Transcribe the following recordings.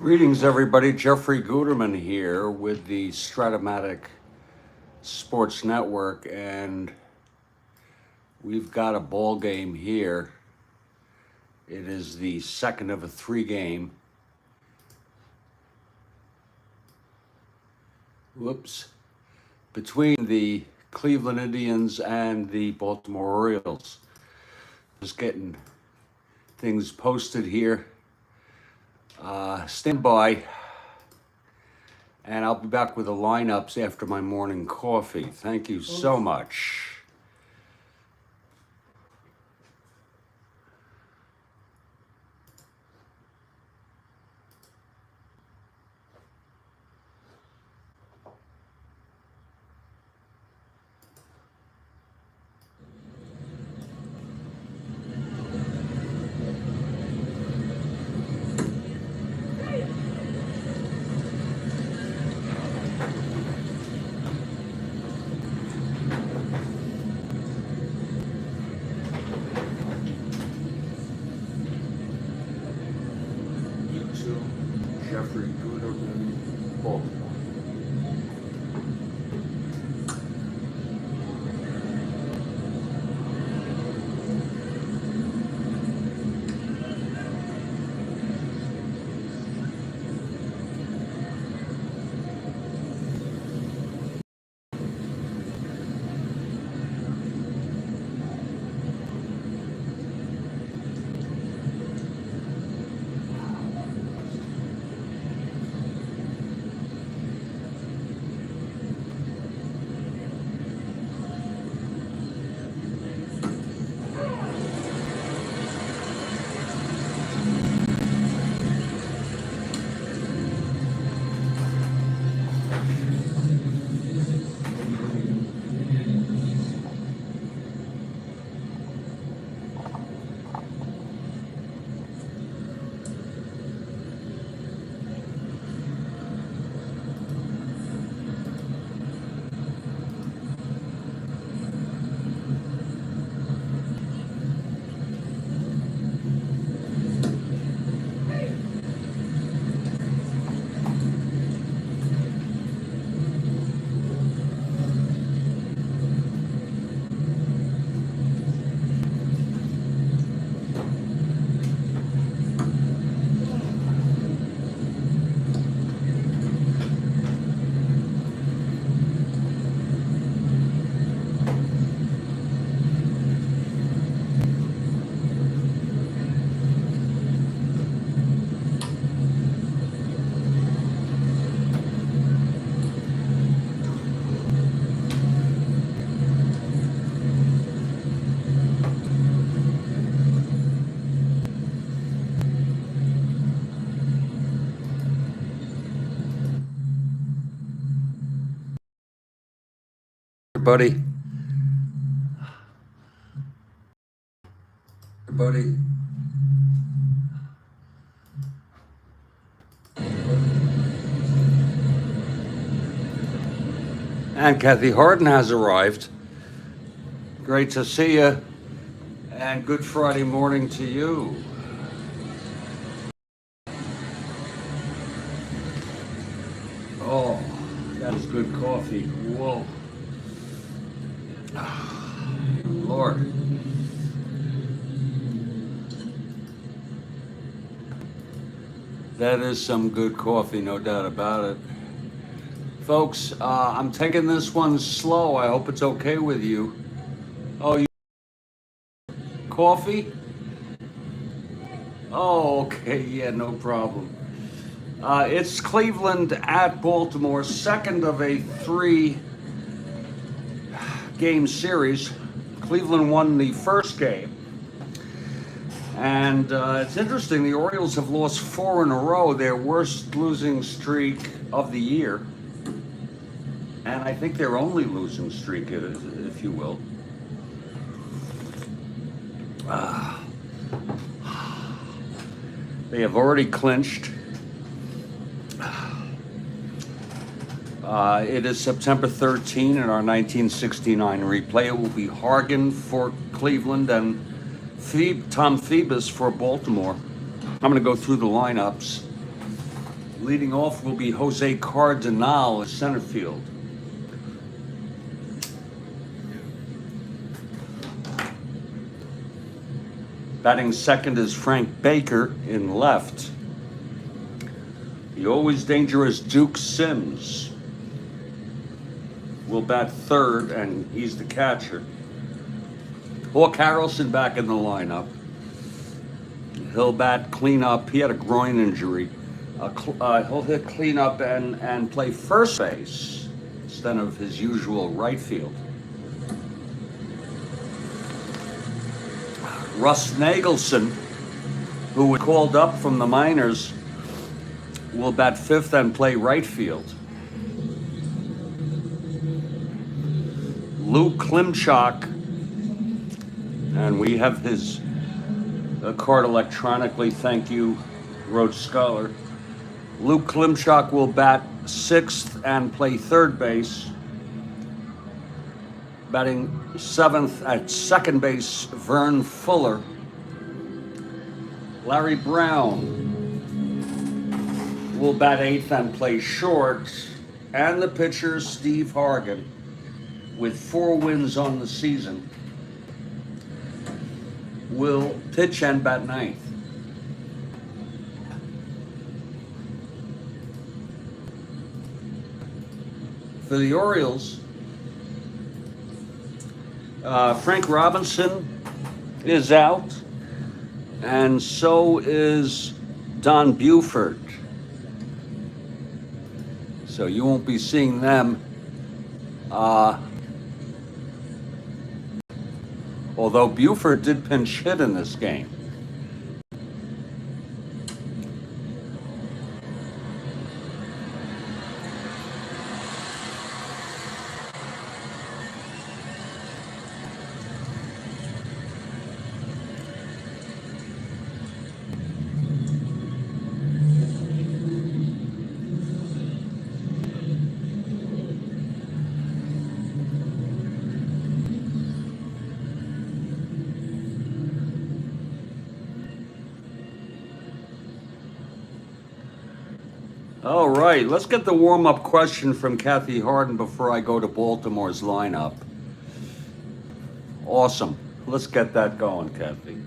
Greetings, everybody. Jeffrey Guterman here with the Strat-O-Matic Sports Network, and we've got a ball game here. It is the second of a three-game. Between the Cleveland Indians and the Baltimore Orioles. Just getting things posted here. Stand by, and I'll be back with the lineups after my morning coffee. Thank you so much. Jeffrey Guterman, Baltimore. Buddy. And Kathy Harden has arrived. Great to see you, and good Friday morning to you. Oh, that is good coffee. Whoa. Lord. That is some good coffee, no doubt about it. Folks, I'm taking this one slow. I hope it's okay with you. Oh, you coffee? Oh, okay, yeah, no problem. It's Cleveland at Baltimore, second of a three-game series. Cleveland won the first game. And it's interesting, the Orioles have lost 4 in a row, their worst losing streak of the year. And I think their only losing streak, if you will. They have already clinched. It is September 13 in our 1969 replay. It will be Hargan for Cleveland and Tom Phoebus for Baltimore. I'm going to go through the lineups. Leading off will be Jose Cardinal in center field. Batting second is Frank Baker in left. The always dangerous Duke Sims will bat third, and he's the catcher. Hawk Harrelson back in the lineup. He'll bat cleanup. He had a groin injury. He'll hit cleanup and play first base instead of his usual right field. Russ Nagelson, who was called up from the minors, will bat fifth and play right field. Lou Klimchak, and we have his card electronically, thank you, Rhodes Scholar. Lou Klimchak will bat sixth and play third base. Batting seventh at second base, Vern Fuller. Larry Brown will bat eighth and play short. And the pitcher, Steve Hargan, with 4 wins on the season, will pitch and bat ninth. For the Orioles, Frank Robinson is out, and so is Don Buford. So you won't be seeing them. Although Buford did pinch hit in this game. All right, let's get the warm-up question from Kathy Harden before I go to Baltimore's lineup. Awesome. Let's get that going, Kathy.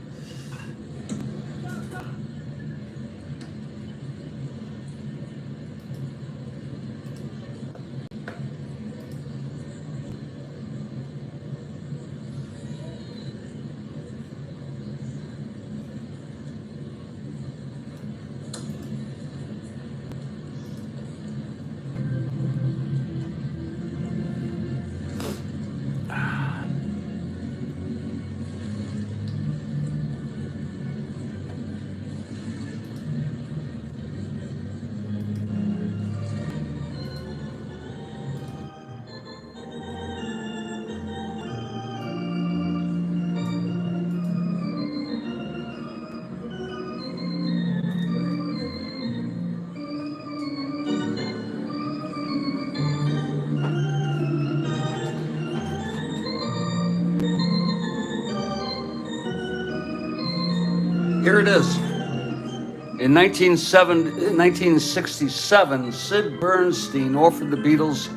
Here it is. In 1967, Sid Bernstein offered the Beatles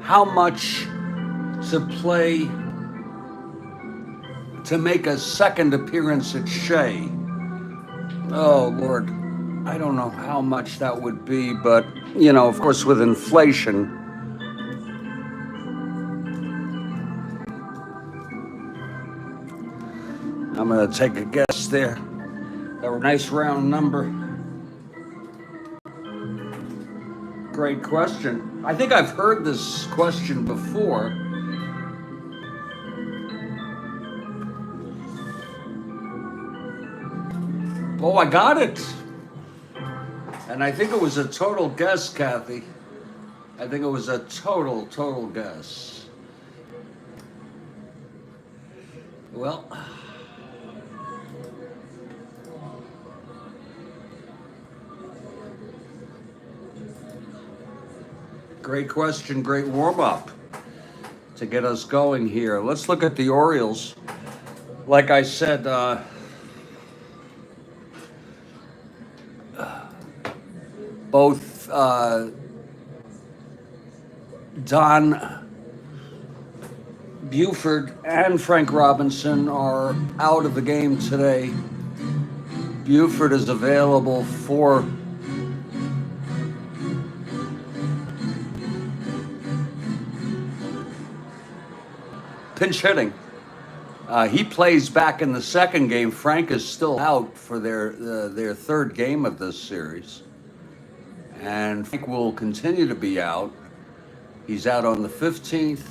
how much to play to make a second appearance at Shea. Oh, Lord, I don't know how much that would be, but, you know, of course, with inflation. I'm going to take a guess there. A nice round number. Great question. I think I've heard this question before. Oh, I got it. And I think it was a total guess, Kathy. I think it was a total guess. Well, great question, great warm-up to get us going here. Let's look at the Orioles. Like I said, both Don Buford and Frank Robinson are out of the game today. Buford is available for pinch hitting. He plays back in the second game. Frank is still out for their third game of this series. And Frank will continue to be out. He's out on the 15th.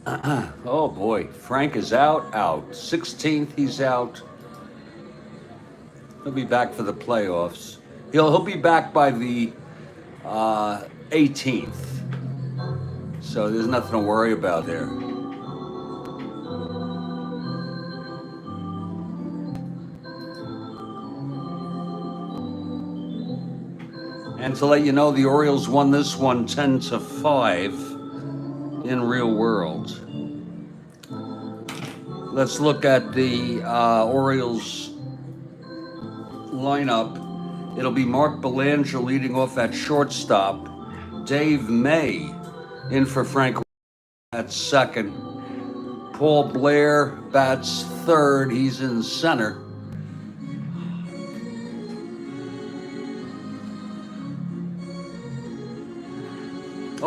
Oh boy, Frank is out. 16th, he's out. He'll be back for the playoffs. He'll be back by the 18th. So there's nothing to worry about there. And to let you know, the Orioles won this one 10-5 in real world. Let's look at the Orioles lineup. It'll be Mark Belanger leading off at shortstop. Dave May in for Frank at second. Paul Blair bats third. He's in center.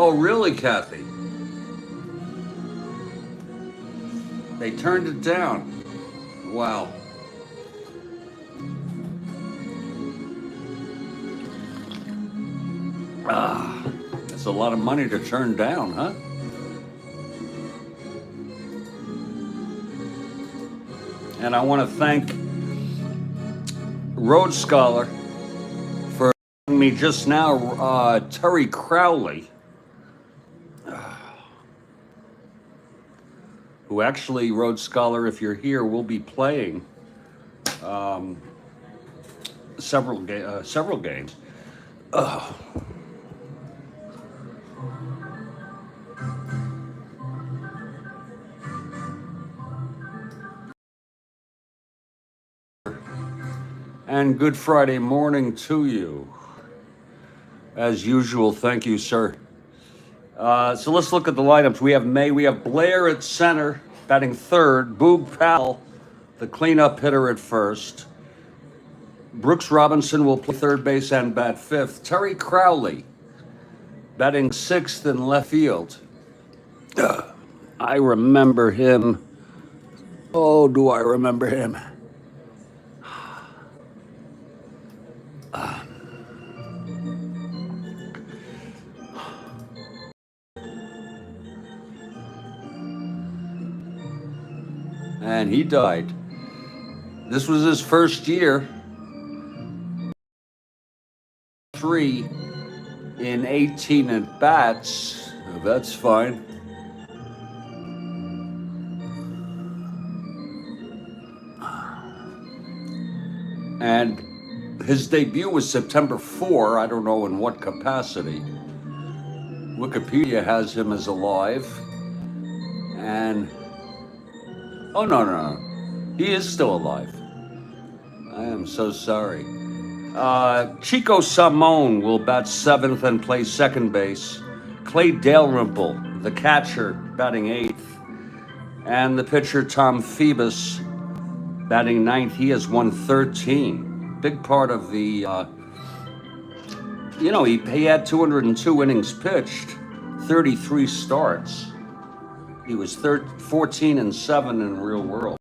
Oh, really, Kathy? They turned it down. Wow. That's a lot of money to turn down, huh? And I want to thank Rhodes Scholar for me just now, Terry Crowley, who actually, Rhodes Scholar, if you're here, will be playing several games. And good Friday morning to you. As usual, thank you, sir. So let's look at the lineups. We have May, we have Blair at center, batting third. Boog Powell, the cleanup hitter, at first. Brooks Robinson will play third base and bat fifth. Terry Crowley, batting sixth in left field. I remember him. Oh, do I remember him? And he died. This was his first year. 3 in 18 at bats. That's fine. And his debut was September 4. I don't know in what capacity. Wikipedia has him as alive. And oh, no. He is still alive. I am so sorry. Chico Samone will bat seventh and play second base. Clay Dalrymple, the catcher, batting eighth. And the pitcher, Tom Phoebus, batting ninth. He has won 13. Big part of the, he had 202 innings pitched, 33 starts. He was 14-7 in real world.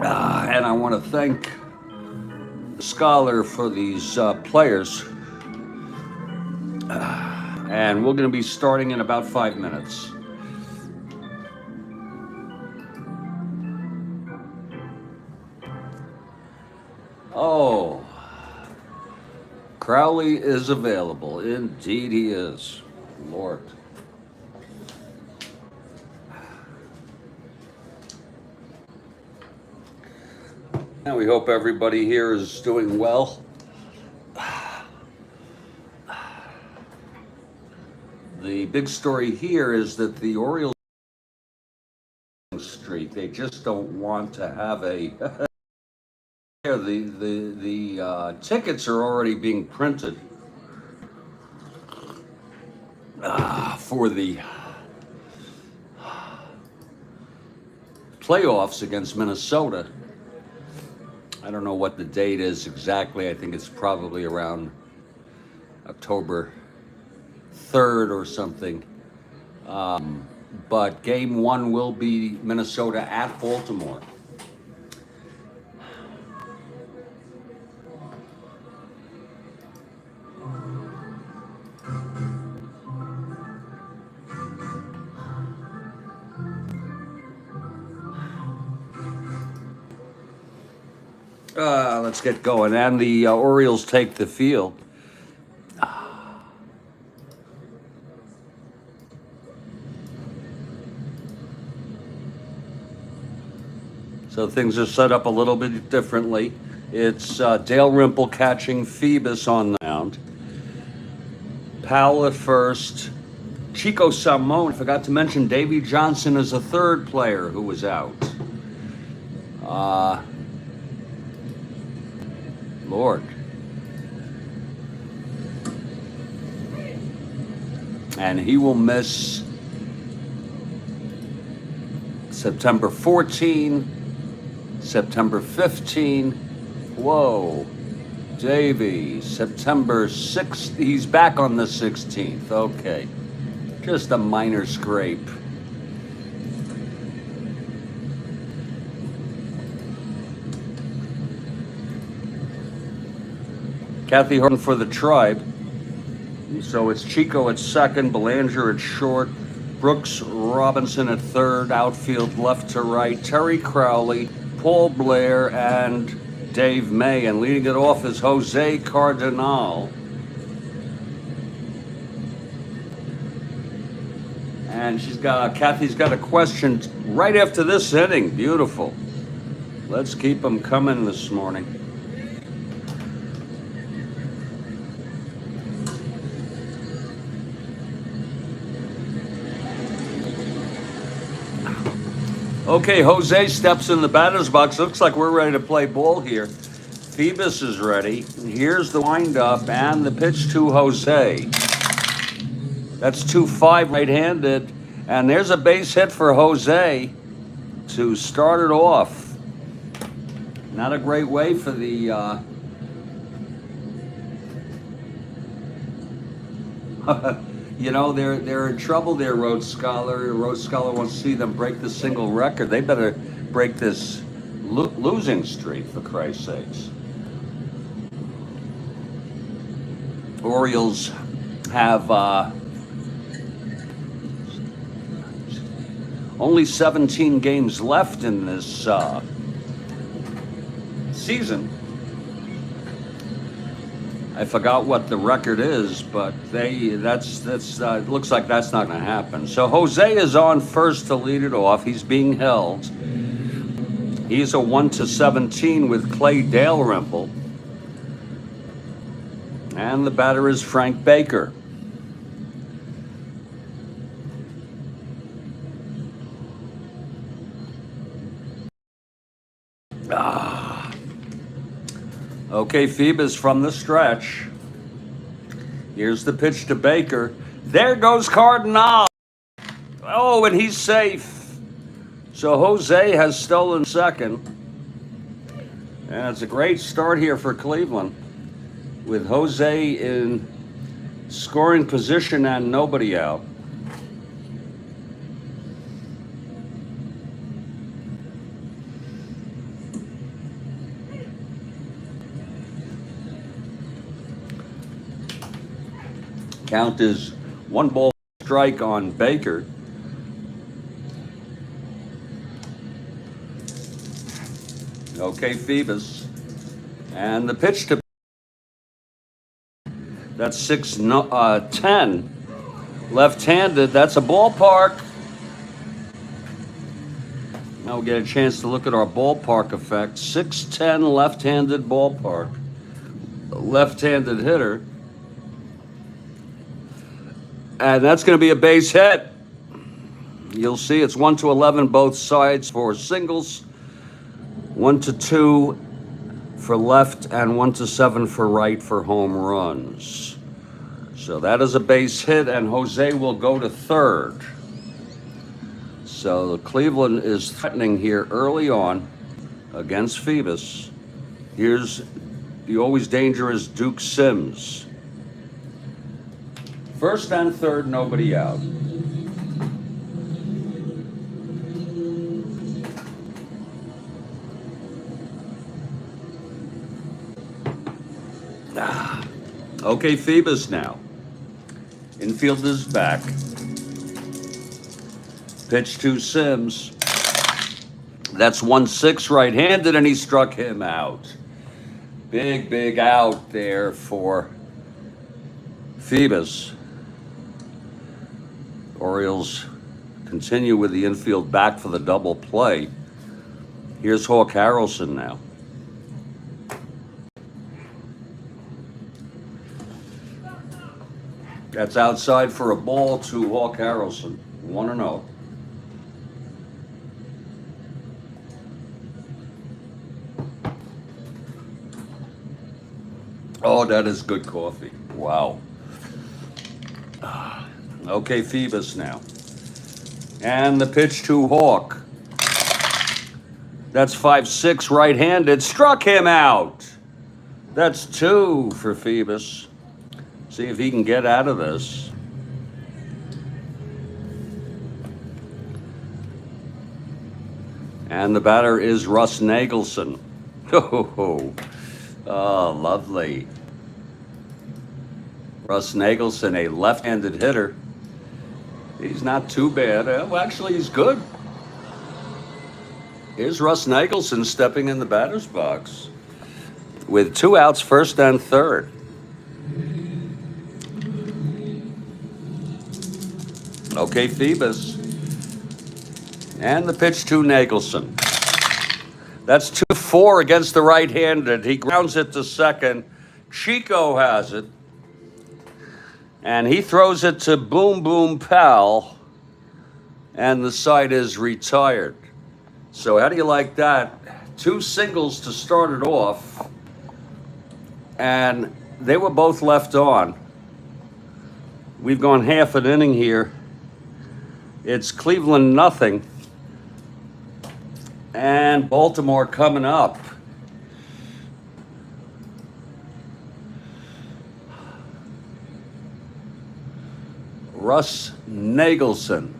And I want to thank the Scholar for these players. And we're going to be starting in about 5 minutes. Oh, Crowley is available. Indeed he is. Lord. And we hope everybody here is doing well. The big story here is that the Orioles streak, they just don't want to have a Yeah, the tickets are already being printed for the playoffs against Minnesota. I don't know what the date is exactly. I think it's probably around October 3rd or something. But game one will be Minnesota at Baltimore. Let's get going. And the Orioles take the field. So things are set up a little bit differently. It's Dale Rimple catching, Phoebus on the mound. Powell at first. Chico Salmon, forgot to mention Davey Johnson is a third player who was out. Lord. And he will miss September 14, September 15. Whoa. Davey, September 6th. He's back on the 16th. Okay. Just a minor scrape. Kathy Horton for the Tribe. So it's Chico at second, Belanger at short, Brooks Robinson at third, outfield left to right, Terry Crowley, Paul Blair, and Dave May. And leading it off is Jose Cardinal. And Kathy's got a question right after this inning. Beautiful. Let's keep them coming this morning. Okay, Jose steps in the batter's box. Looks like we're ready to play ball here. Phoebus is ready. Here's the windup and the pitch to Jose. That's 2-5 right-handed. And there's a base hit for Jose to start it off. Not a great way for the... You know, they're in trouble there, Rhodes Scholar. Rhodes Scholar wants to see them break the single record. They better break this losing streak, for Christ's sakes. Orioles have only 17 games left in this season. I forgot what the record is, but it looks like that's not going to happen. So Jose is on first to lead it off. He's being held. He's a 1-17 with Clay Dalrymple. And the batter is Frank Baker. Okay, Phoebus from the stretch. Here's the pitch to Baker. There goes Cardinal. Oh, and he's safe. So Jose has stolen second. And it's a great start here for Cleveland, with Jose in scoring position and nobody out. Count is 1 strike on Baker. Okay, Phoebus. And the pitch to... That's 6-10. Left-handed. That's a ballpark. Now we get a chance to look at our ballpark effect. 6-10 left-handed ballpark. Left-handed hitter. And that's going to be a base hit. You'll see it's 1-11 both sides for singles. 1-2 for left and 1 to 7 for right for home runs. So that is a base hit, and Jose will go to third. So Cleveland is threatening here early on against Phoebus. Here's the always dangerous Duke Sims. First and third, nobody out. Okay, Phoebus now. Infield is back. Pitch to Sims. That's 1-6 right-handed, and he struck him out. Big out there for Phoebus. Orioles continue with the infield back for the double play. Here's Hawk Harrelson now. That's outside for a ball to Hawk Harrelson. 1-0. Oh, that is good coffee. Wow. Okay, Phoebus now. And the pitch to Hawk. That's 5-6 right-handed. Struck him out. That's 2 for Phoebus. See if he can get out of this. And the batter is Russ Nagelson. Oh, lovely. Russ Nagelson, a left-handed hitter. He's not too bad. Well, actually, he's good. Here's Russ Nagelson stepping in the batter's box with 2 outs, first and third. Okay, Phoebus. And the pitch to Nagelson. That's 2-4 against the right-handed. He grounds it to second. Chico has it. And he throws it to Boom Boom Pal. And the side is retired. So how do you like that? 2 singles to start it off. And they were both left on. We've gone half an inning here. It's Cleveland nothing. And Baltimore coming up. Russ Nagelson.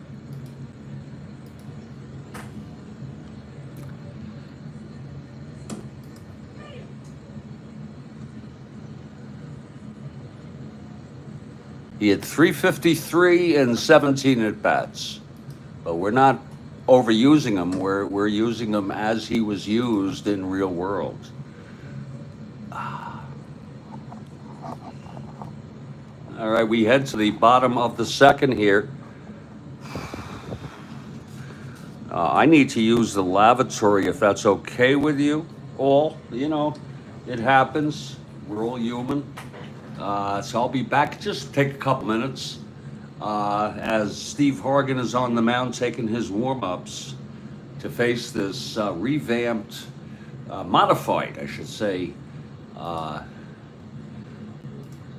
He had 353 and 17 at-bats. But we're not overusing him. We're using him as he was used in real world. All right, we head to the bottom of the second here. I need to use the lavatory if that's okay with you all. You know, it happens. We're all human. So I'll be back. Just take a couple minutes as Steve Horgan is on the mound taking his warm-ups to face this revamped, modified, I should say,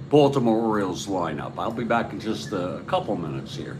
Baltimore Orioles lineup. I'll be back in just a couple minutes here.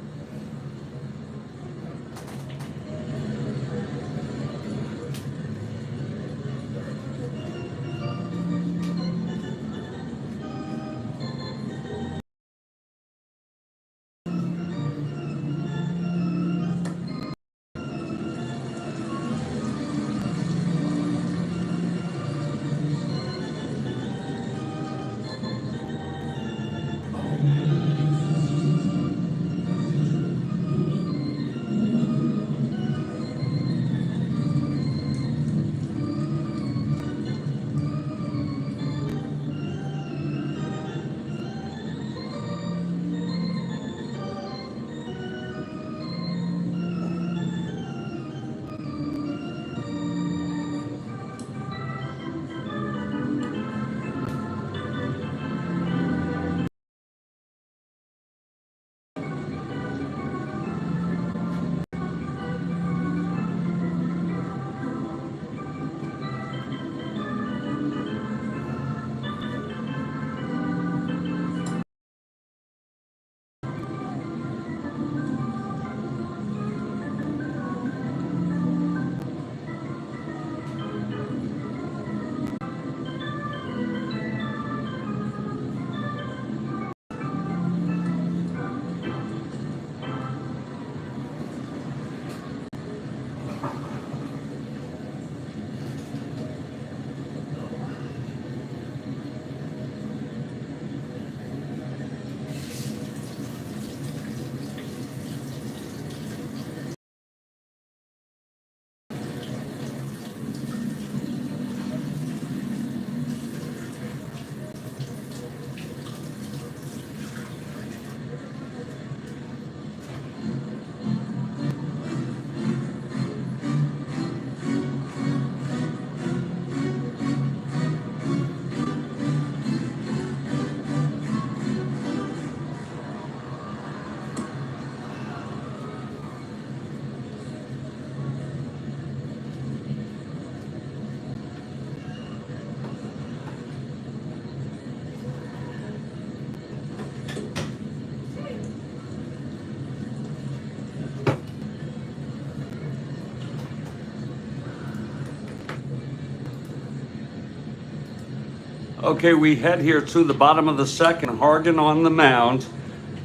Okay, we head here to the bottom of the second. Hargan on the mound.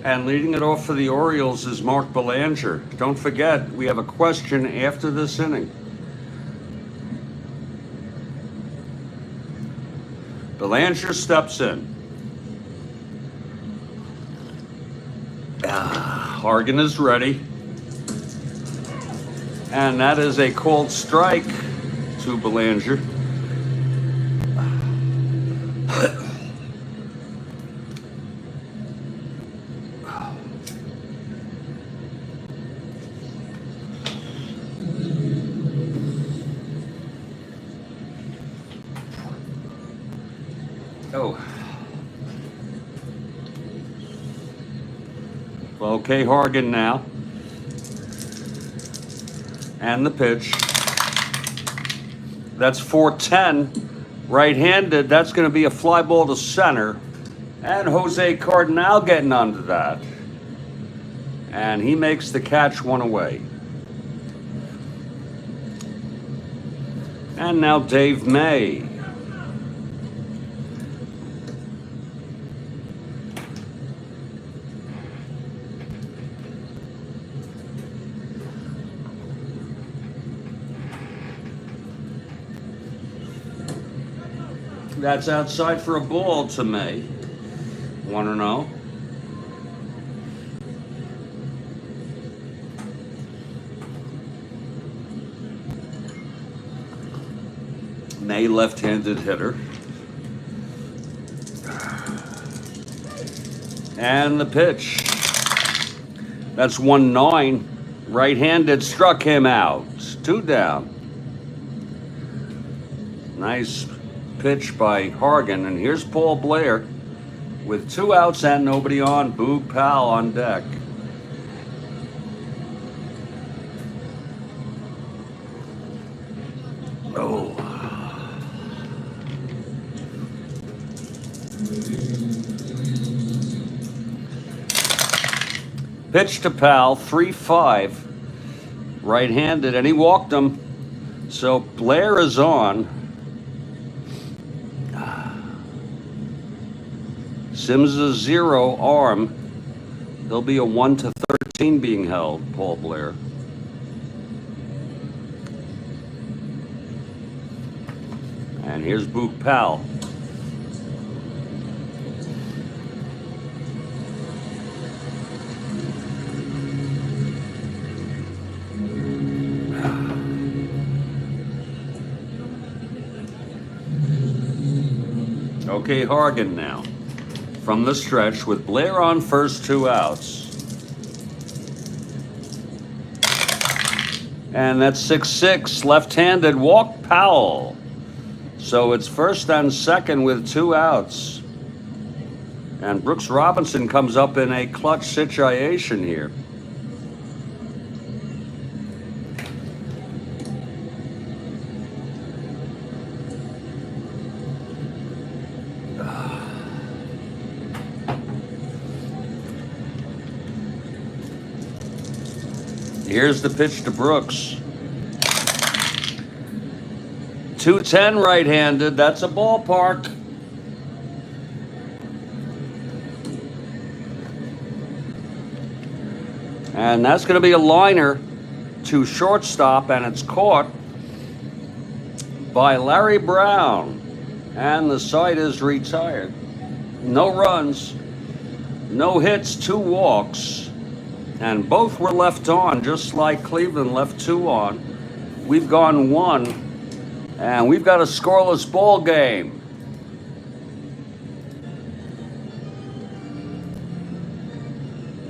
And leading it off for the Orioles is Mark Belanger. Don't forget, we have a question after this inning. Belanger steps in. Hargan is ready. And that is a called strike to Belanger. Oh. Well, okay, Hargan now. And the pitch. That's 410. Right-handed. That's going to be a fly ball to center. And Jose Cardinal getting onto that. And he makes the catch, one away. And now Dave May. That's outside for a ball to May. 1-0. May, left-handed hitter. And the pitch. That's 1-9. Right-handed, struck him out. 2 down. Nice pitch by Hargan, and here's Paul Blair with 2 outs and nobody on. Boog Powell on deck. Oh. Pitch to Powell, 3-5. Right-handed, and he walked him. So Blair is on. Sims a 0 arm. There'll be a 1-13 being held, Paul Blair. And here's Boog Powell. Okay, Hargan now. From the stretch with Blair on first, 2 outs. And that's 6-6, left-handed, walk Powell. So it's first and second with 2 outs. And Brooks Robinson comes up in a clutch situation here. Here's the pitch to Brooks. 210 right-handed. That's a ballpark. And that's going to be a liner to shortstop, and it's caught by Larry Brown. And the side is retired. No runs, no hits, 2 walks. And both were left on, just like Cleveland left 2 on. We've gone 1, and we've got a scoreless ball game.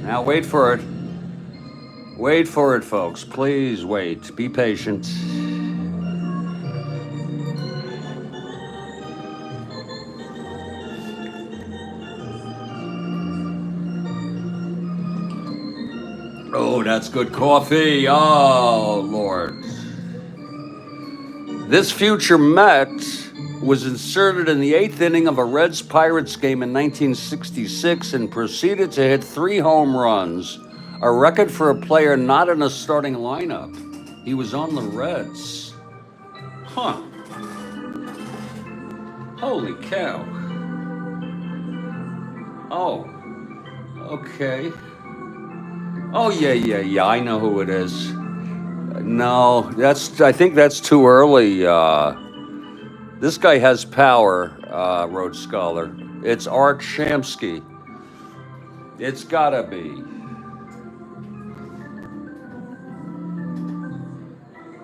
Now wait for it. Wait for it, folks. Please wait. Be patient. Oh, that's good coffee. Oh, Lord. This future Met was inserted in the 8th inning of a Reds-Pirates game in 1966 and proceeded to hit 3 home runs, a record for a player not in a starting lineup. He was on the Reds. Huh. Holy cow. Oh, okay. Oh, yeah. I know who it is. No, I think that's too early. This guy has power, Rhodes Scholar. It's Art Shamsky. It's gotta be.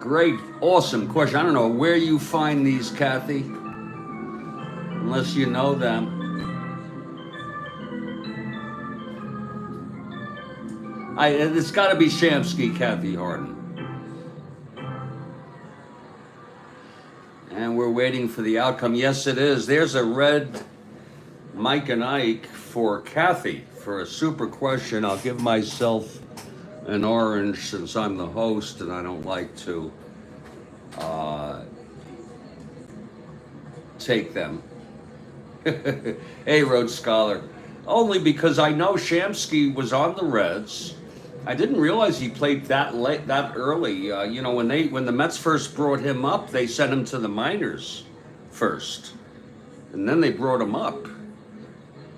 Great, awesome question. I don't know where you find these, Kathy, unless you know them. It's gotta be Shamsky, Kathy Harden. And we're waiting for the outcome. Yes, it is. There's a red Mike and Ike for Kathy for a super question. I'll give myself an orange since I'm the host and I don't like to take them. Hey, Rhodes Scholar. Only because I know Shamsky was on the Reds. I didn't realize he played that late, that early. You know, when the Mets first brought him up, they sent him to the minors first, and then they brought him up.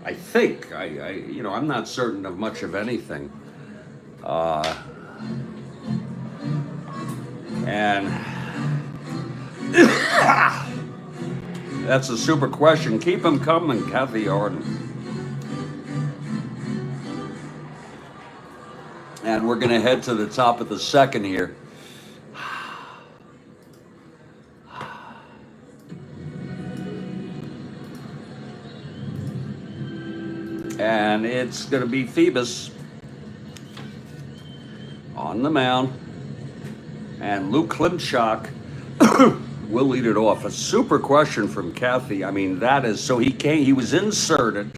I think I'm not certain of much of anything. And that's a super question. Keep them coming, Kathy Harden. And we're going to head to the top of the second here. And it's going to be Phoebus on the mound. And Luke Klimchak will lead it off. A super question from Kathy. I mean, that is, so he was inserted,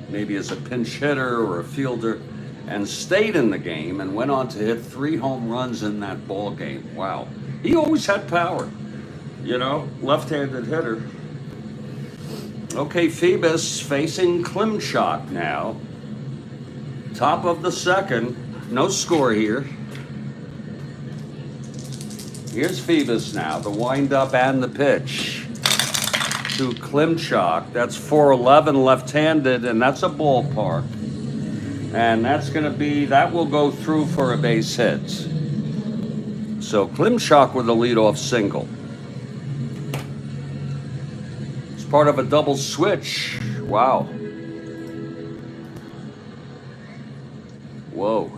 maybe as a pinch hitter or a fielder, and stayed in the game and went on to hit 3 home runs in that ball game. Wow. He always had power, left-handed hitter. Okay, Phoebus facing Klimchak now. Top of the second. No score here. Here's Phoebus now, the windup and the pitch to Klimchak. That's 411 left-handed, and that's a ballpark. And that will go through for a base hit. So Klimchak with a leadoff single. It's part of a double switch. Wow. Whoa.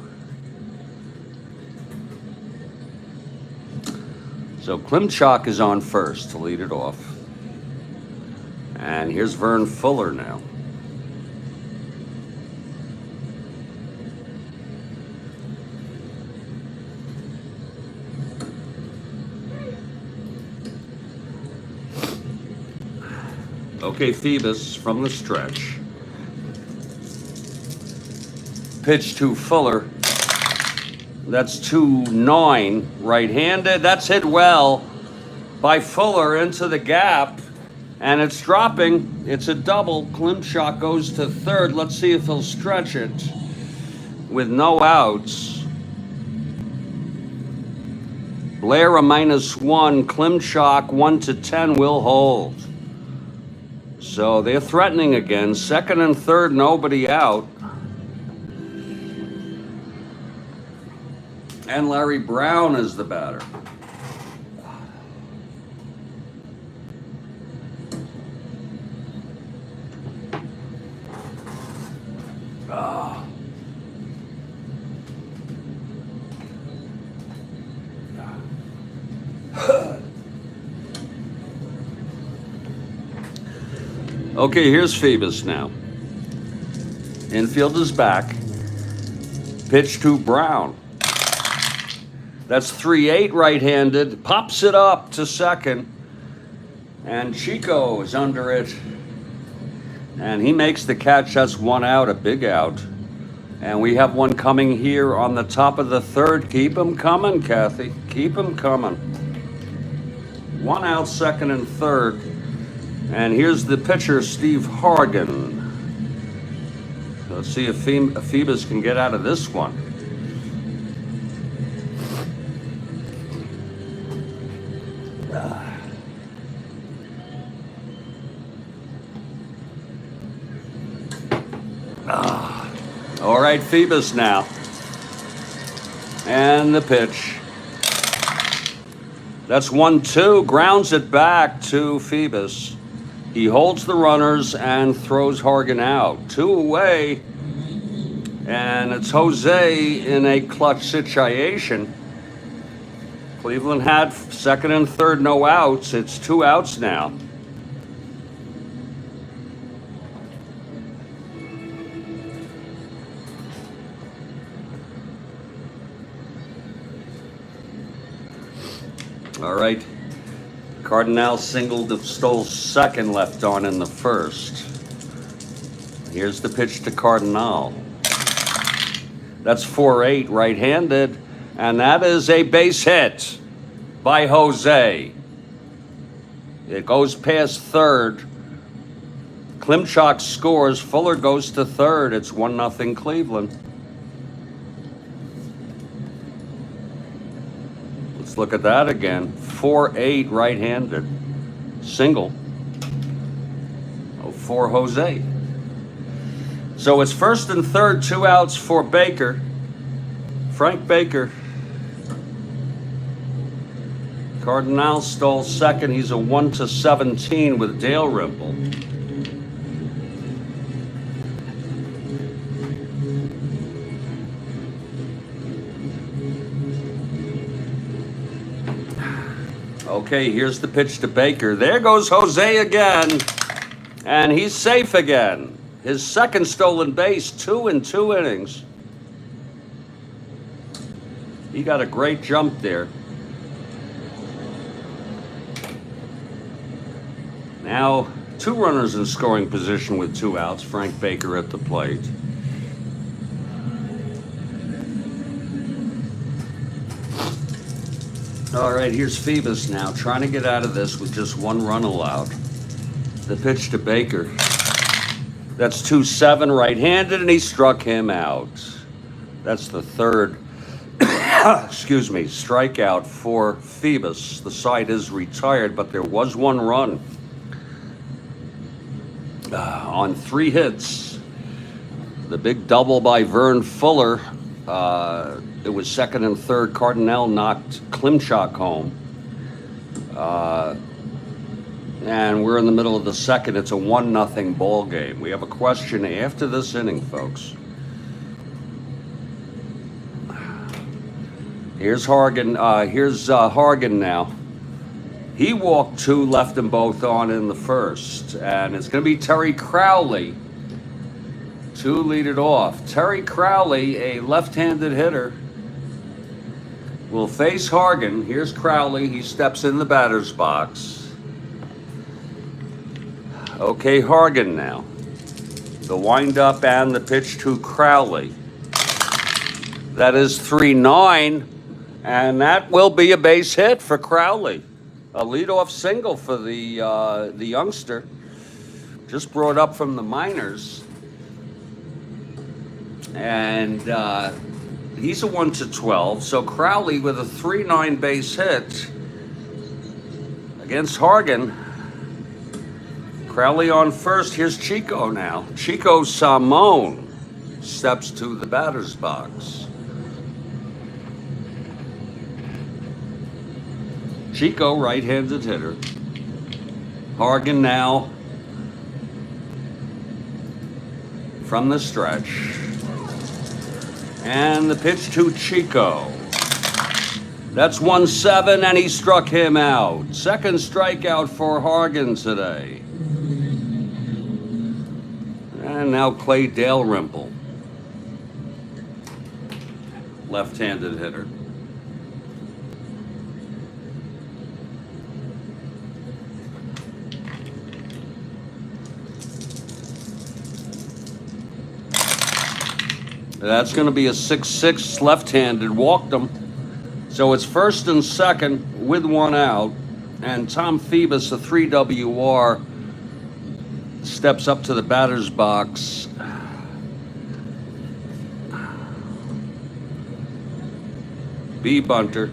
So Klimchak is on first to lead it off. And here's Vern Fuller now. Okay, Phoebus from the stretch. Pitch to Fuller. That's 2-9, right-handed. That's hit well by Fuller into the gap, and it's dropping. It's a double. Klimchak goes to third. Let's see if he'll stretch it with no outs. Blair a -1. Klimchak 1-10 will hold. So they're threatening again. Second and third, nobody out. And Larry Brown is the batter. Okay, here's Phoebus now. Infield is back. Pitch to Brown. That's 3-8 right-handed. Pops it up to second. And Chico is under it. And he makes the catch. That's 1 out, a big out. And we have one coming here on the top of the third. Keep them coming, Kathy. Keep them coming. 1 out, second and third. And here's the pitcher, Steve Hargan. Let's see if Phoebus can get out of this one. right, Phoebus now. And the pitch. That's 1-2, grounds it back to Phoebus. He holds the runners and throws Hargan out. 2 away, and it's Jose in a clutch situation. Cleveland had second and third, no outs. It's 2 outs now. All right. Cardinal singled, stole second, left on in the first. Here's the pitch to Cardinal. That's 4-8, right-handed, and that is a base hit by Jose. It goes past third. Klimchak scores. Fuller goes to third. It's 1-0 Cleveland. Let's look at that again. 4-8, right-handed. Single. For Jose. So it's first and third, 2 outs for Baker. Frank Baker. Cardinal stole second. He's a 1-17 with Dalrymple. Okay, here's the pitch to Baker. There goes Jose again. And he's safe again. His second stolen base, 2 in 2 innings. He got a great jump there. Now, 2 runners in scoring position with 2 outs. Frank Baker at the plate. All right, here's Phoebus now, trying to get out of this with just 1 run allowed. The pitch to Baker. That's 2-7, right-handed, and he struck him out. That's the third, excuse me, strikeout for Phoebus. The side is retired, but there was 1 run on 3 hits. The big double by Vern Fuller. It was second and third. Cardinal knocked Klimchak home. And we're in the middle of the second. It's a 1-0 ball game. We have a question after this inning, folks. Here's Hargan. Here's Hargan now. He walked 2, left them both on in the first. And it's going to be Terry Crowley to lead it off. Terry Crowley, a left-handed hitter, will face Hargan. Here's Crowley. He steps in the batter's box. Okay, Hargan now. The windup and the pitch to Crowley. That is 3-9, and that will be a base hit for Crowley. A leadoff single for the youngster. Just brought up from the minors. And he's a 1-12, so Crowley with a 3-9 base hit against Hargan. Crowley on first. Here's Chico now. Chico Salmon steps to the batter's box. Chico, right-handed hitter. Hargan now from the stretch. And the pitch to Chico. That's 1-7, and he struck him out. Second strikeout for Hargan today. And now Clay Dalrymple, left-handed hitter. That's going to be a 6-6, left-handed, walked him. So it's first and second with 1 out, and Tom Phoebus, a 3 WR, steps up to the batter's box. B bunter.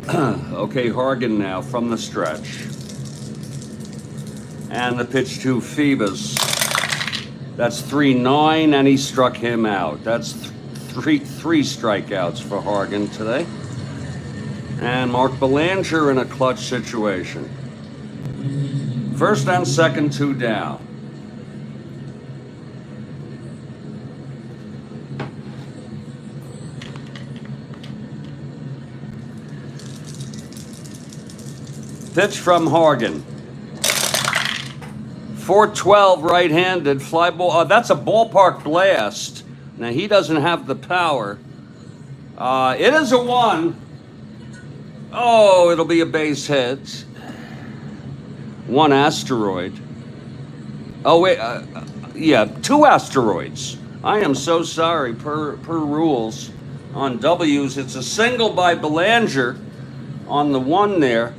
Okay, Hargan now from the stretch. And the pitch to Phoebus. That's 3-9, and he struck him out. That's three strikeouts for Hargan today. And Mark Belanger in a clutch situation. First and second, 2 down. Pitch from Hargan. 412 right-handed fly ball. Oh, that's a ballpark blast. Now he doesn't have the power. It is a 1. Oh, it'll be a base hit. 1 asteroid. Oh wait, yeah, 2 asteroids. I am so sorry. Per rules on W's, it's a single by Belanger on the 1 there.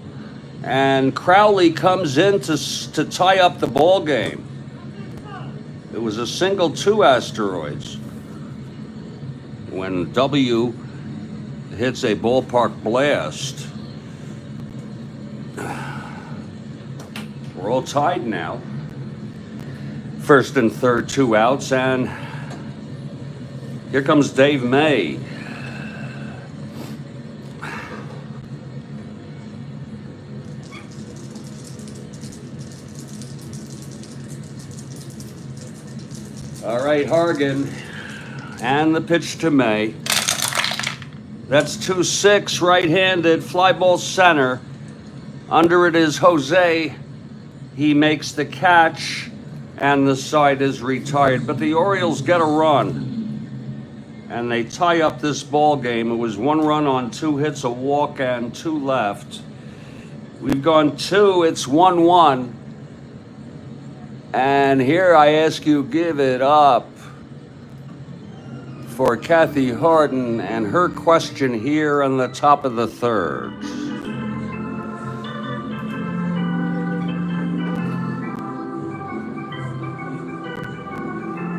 And Crowley comes in to tie up the ball game. It was a single 2 asteroids. When W hits a ballpark blast. We're all tied now. First and third, 2 outs, and here comes Dave May. All right, Hargan, and the pitch to May. That's 2-6, right-handed, fly ball center. Under it is Jose. He makes the catch, and the side is retired. But the Orioles get a run, and they tie up this ball game. It was 1 run on 2 hits, a walk, and 2 left. We've gone 2. It's 1-1. And here I ask you, give it up for Kathy Harden and her question here on the top of the 3rd.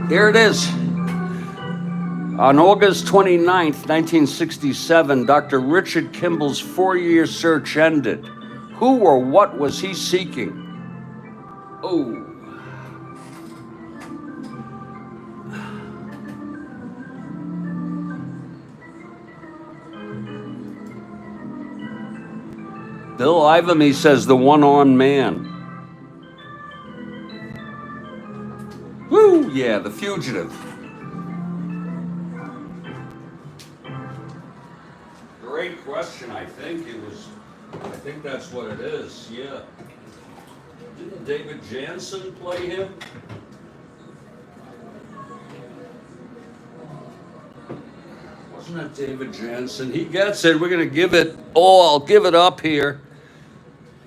Here it is. On August 29th, 1967, Dr. Richard Kimball's 4-year search ended. Who or what was he seeking? Oh. Bill Ivamy says the one-armed man. Woo, yeah, the fugitive. Great question, I think that's what it is, yeah. Didn't David Jansen play him? Wasn't that David Jansen? He gets it. We're going to give it all. I'll give it up here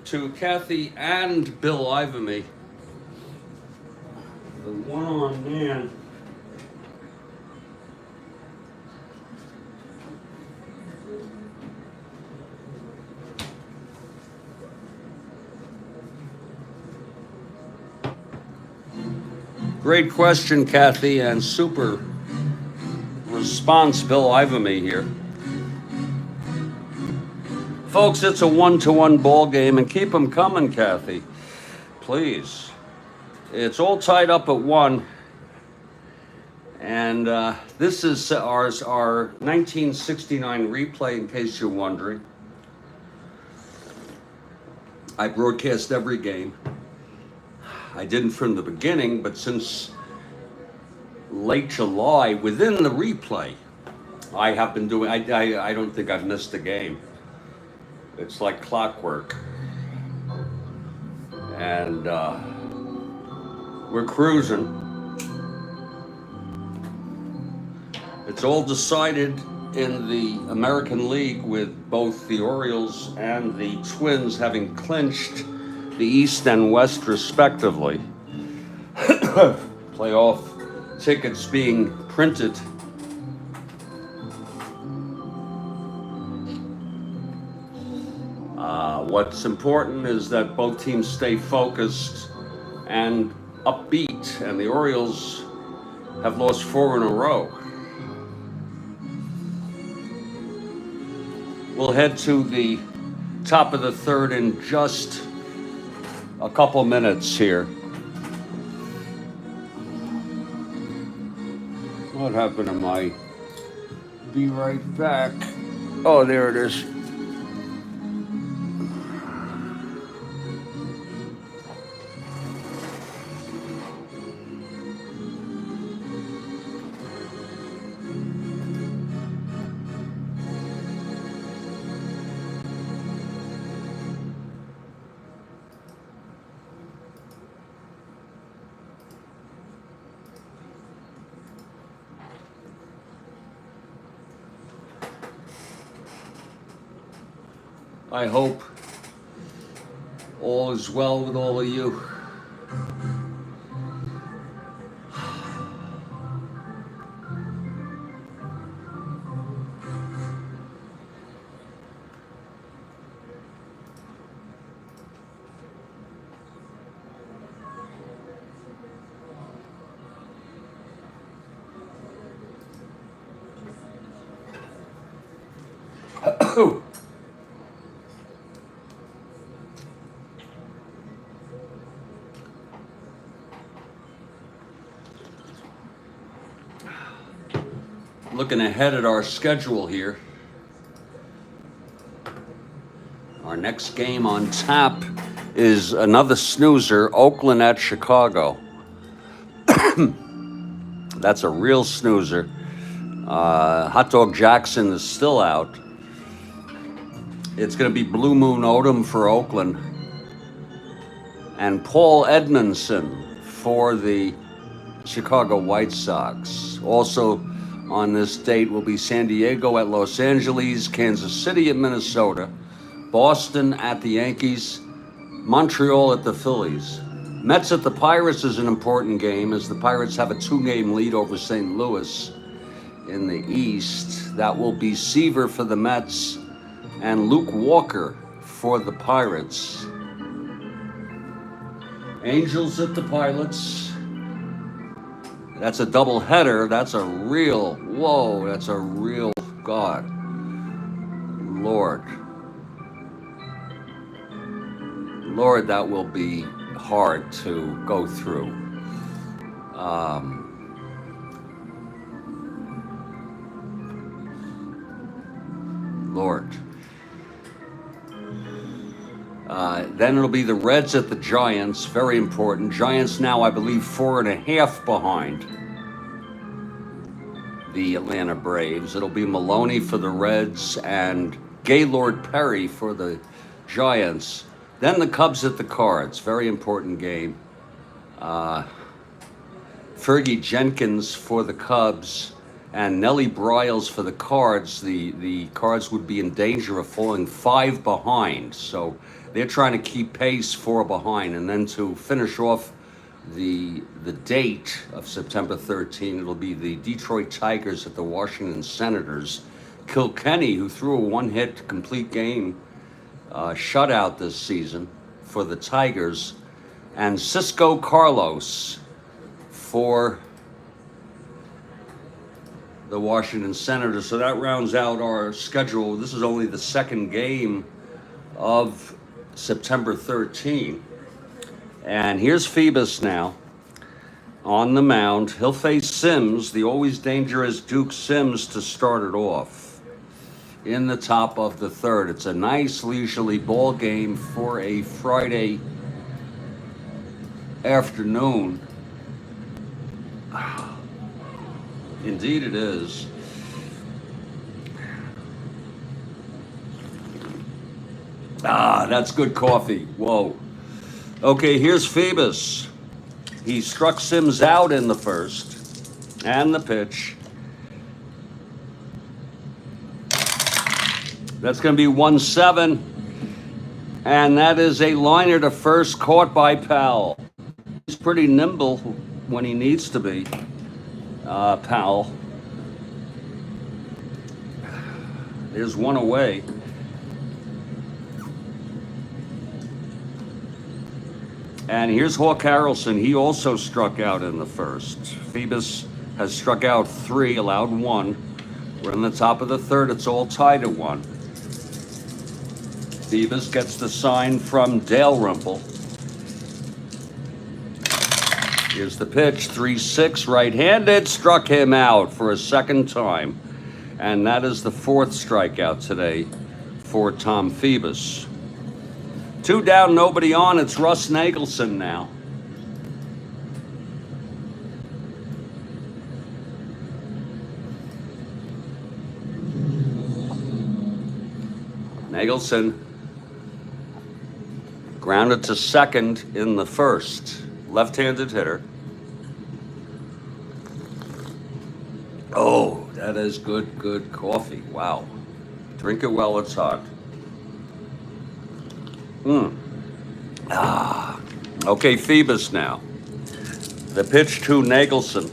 to Kathy and Bill Ivamy. The one-on man. Great question, Kathy, and super response, Bill Ivamy here. Folks, it's a 1-1 ball game, and keep them coming, Kathy, please. It's all tied up at 1, and this is our 1969 replay, in case you're wondering. I broadcast every game. I didn't from the beginning, but since late July, within the replay, I have been doing, I don't think I've missed a game. It's like clockwork. And we're cruising. It's all decided in the American League, with both the Orioles and the Twins having clinched the East and West respectively. Playoff tickets being printed. What's important is that both teams stay focused and upbeat, and the Orioles have lost 4 in a row. We'll head to the top of the 3rd in just a couple minutes here. What happened to my... Be right back. Oh, there it is. I hope all is well with all of you. Looking ahead at our schedule here. Our next game on tap is another snoozer, Oakland at Chicago. That's a real snoozer. Hot Dog Jackson is still out. It's going to be Blue Moon Odom for Oakland. And Paul Edmondson for the Chicago White Sox. Also on this date will be San Diego at Los Angeles, Kansas City at Minnesota, Boston at the Yankees, Montreal at the Phillies. Mets at the Pirates is an important game as the Pirates have a 2-game lead over St. Louis in the East. That will be Seaver for the Mets and Luke Walker for the Pirates. Angels at the Pilots. That's a doubleheader. That's a real, whoa, that's a real, God, Lord. Lord, that will be hard to go through. Lord. Then it'll be the Reds at the Giants, very important. Giants now, I believe, 4.5 behind the Atlanta Braves. It'll be Maloney for the Reds and Gaylord Perry for the Giants. Then the Cubs at the Cards, very important game. Fergie Jenkins for the Cubs and Nellie Bryles for the Cards. The Cards would be in danger of falling 5 behind. So they're trying to keep pace 4 behind. And then to finish off the date of September 13, it'll be the Detroit Tigers at the Washington Senators. Kilkenny, who threw a 1-hit complete game shutout this season for the Tigers, and Cisco Carlos for the Washington Senators. So that rounds out our schedule. This is only the second game of September 13. And here's Phoebus now on the mound. He'll face Sims, the always dangerous Duke Sims, to start it off in the top of the third. It's a nice leisurely ball game for a Friday afternoon. Indeed it is. That's good coffee. Whoa. Okay, here's Phoebus. He struck Sims out in the first. And the pitch. That's going to be 1-7. And that is a liner to first, caught by Powell. He's pretty nimble when he needs to be, Powell. There's one away. And here's Hawk Harrelson. He also struck out in the first. Phoebus has struck out 3, allowed 1. We're in the top of the third. It's all tied at 1. Phoebus gets the sign from Dalrymple. Here's the pitch, 3-6, right-handed, struck him out for a second time. And that is the fourth strikeout today for Tom Phoebus. 2 down, nobody on. It's Russ Nagelson now. Nagelson grounded to second in the first. Left-handed hitter. Oh, that is good coffee. Wow. Drink it while it's hot. Okay, Phoebus now. The pitch to Nagelson.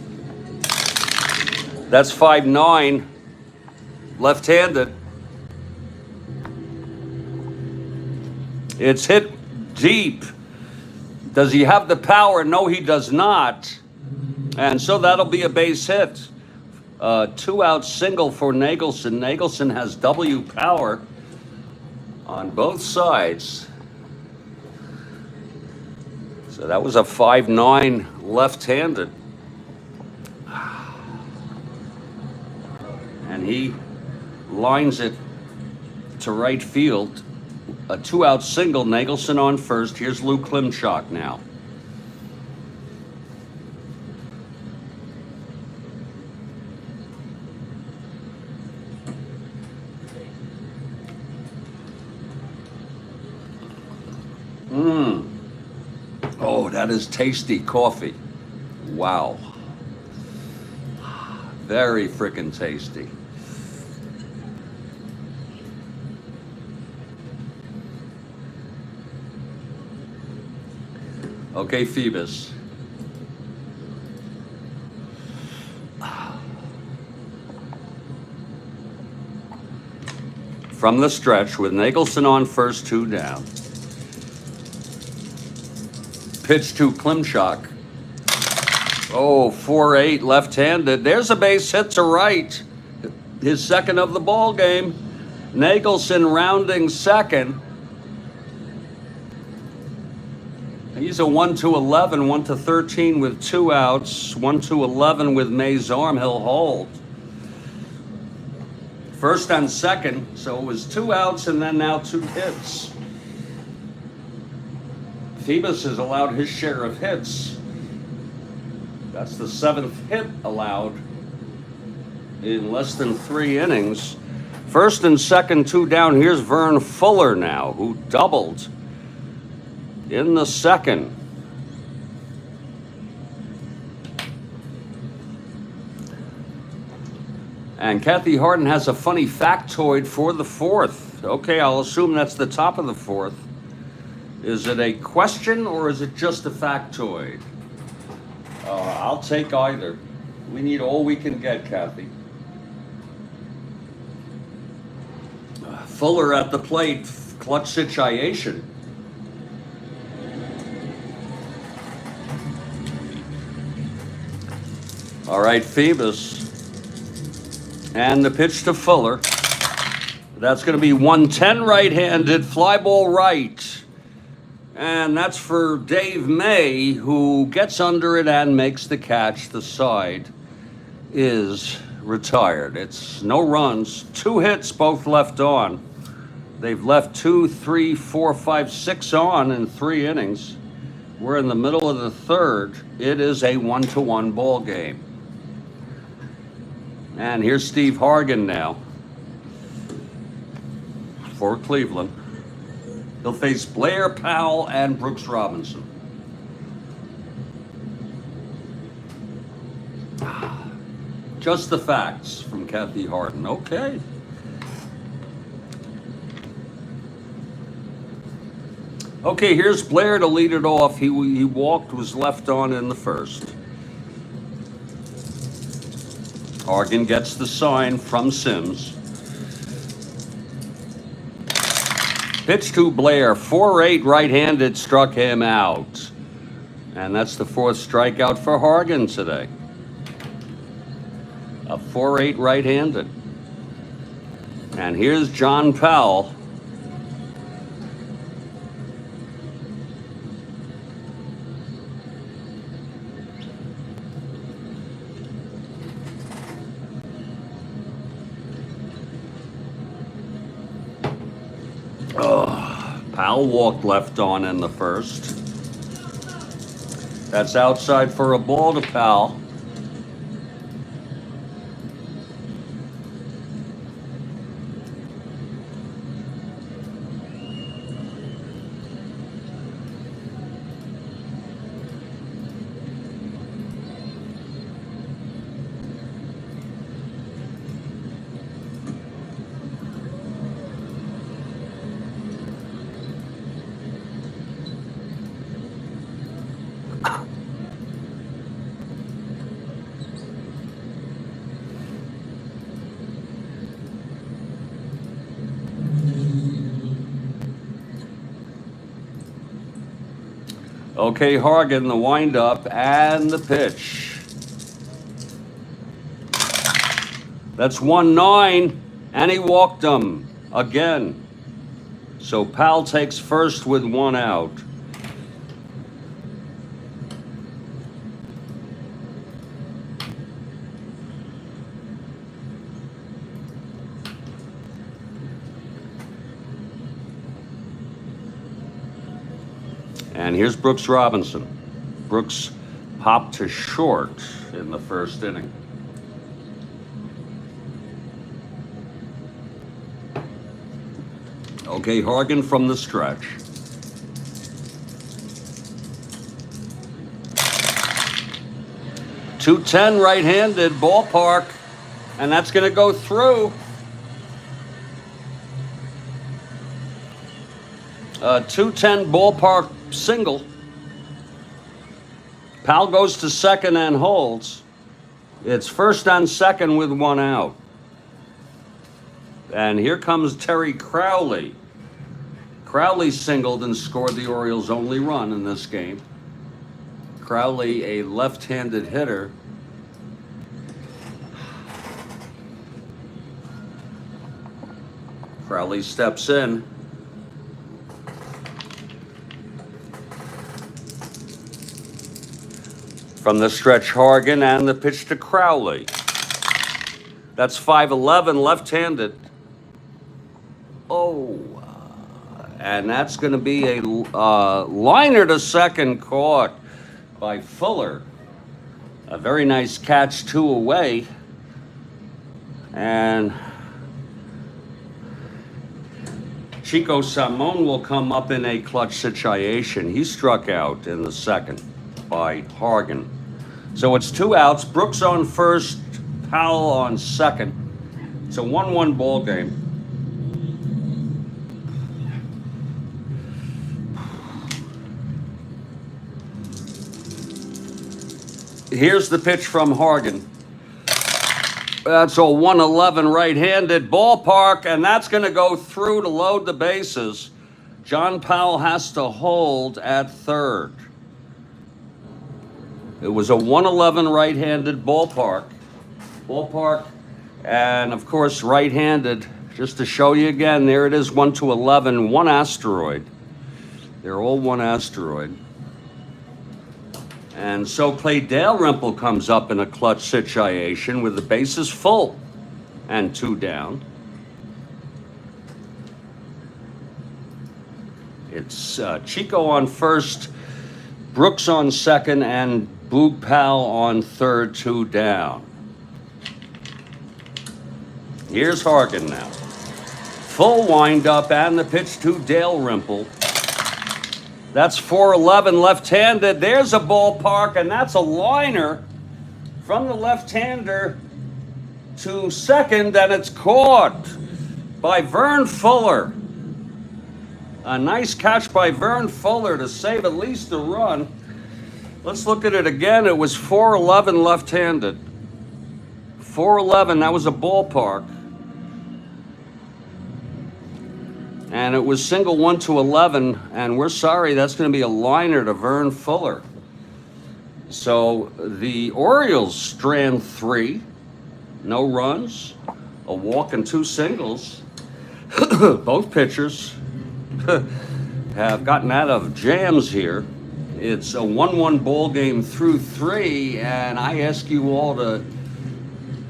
That's 5-9. Left-handed. It's hit deep. Does he have the power? No, he does not. And so that'll be a base hit. 2-out single for Nagelson. Nagelson has W power on both sides. So that was a 5-9 left-handed. And he lines it to right field. A 2-out single, Nagelson on first. Here's Lou Klimchak now. Oh, that is tasty coffee. Wow. Very frickin' tasty. Okay, Phoebus. From the stretch with Nagelson on first, 2 down. Pitch to Klimchak. Oh, 4-8 left-handed. There's a base hit to right. His second of the ball game. Nagelson rounding second. He's a 1-11, 1-13 with 2 outs. 1-11 with May's arm. He'll hold. First and second, so it was 2 outs and then now 2 hits. Phoebus has allowed his share of hits. That's the 7th hit allowed in less than 3 innings. First and second, 2 down. Here's Vern Fuller now, who doubled in the second. And Kathy Harden has a funny factoid for the 4th. Okay, I'll assume that's the top of the 4th. Is it a question or is it just a factoid? I'll take either. We need all we can get, Kathy. Fuller at the plate, clutch situation. All right, Phoebus. And the pitch to Fuller. That's going to be 110 right-handed, fly ball right. And that's for Dave May, who gets under it and makes the catch. The side is retired. It's no runs, 2 hits, both left on. They've left 2, 3, 4, 5, 6 on in 3 innings. We're in the middle of the 3rd. It is a 1-1 ball game. And here's Steve Hargan now for Cleveland. He'll face Blair Powell and Brooks Robinson. Just the facts from Kathy Harden. Okay. Okay, here's Blair to lead it off. He walked, was left on in the first. Hargan gets the sign from Sims. Pitch to Blair, 4-8 right-handed, struck him out. And that's the 4th strikeout for Hargan today. A 4-8 right-handed. And here's John Powell. Powell walked left on in the first. That's outside for a ball to Powell. Okay, Hargan, the windup and the pitch. That's 1-9, and he walked him again. So Powell takes first with 1 out. And here's Brooks Robinson. Brooks popped to short in the first inning. Okay, Hargan from the stretch. .210 right-handed ballpark, and that's going to go through. 210 ballpark single. Powell goes to second and holds. It's first and second with 1 out. And here comes Terry Crowley. Crowley singled and scored the Orioles' only run in this game. Crowley, a left-handed hitter. Crowley steps in. From the stretch, Hargan, and the pitch to Crowley. That's 5-11, left-handed. And that's going to be a liner to second, caught by Fuller. A very nice catch, 2 away. And Chico Salmon will come up in a clutch situation. He struck out in the second by Hargan. So it's 2 outs. Brooks on first, Powell on second. It's a 1-1 ball game. Here's the pitch from Hargan. That's a 111 right-handed ballpark, and that's going to go through to load the bases. John Powell has to hold at third. It was a 111 right-handed ballpark, and of course right-handed. Just to show you again, there it is, 1 to 11, 1 asteroid. They're all 1 asteroid. And so Clay Dalrymple comes up in a clutch situation with the bases full and 2 down. It's Chico on first, Brooks on second, and Boog Powell on third, 2 down. Here's Hargan now. Full windup and the pitch to Dalrymple. That's 4-11 left-handed. There's a ballpark, and that's a liner from the left-hander to second, and it's caught by Vern Fuller. A nice catch by Vern Fuller to save at least a run. Let's look at it again. It was 4-11 left-handed. 4-11, that was a ballpark. And it was single 1 to 11, and we're sorry, that's going to be a liner to Vern Fuller. So the Orioles strand 3, no runs, a walk and 2 singles. Both pitchers have gotten out of jams here. It's a 1-1 ball game through 3, and I ask you all to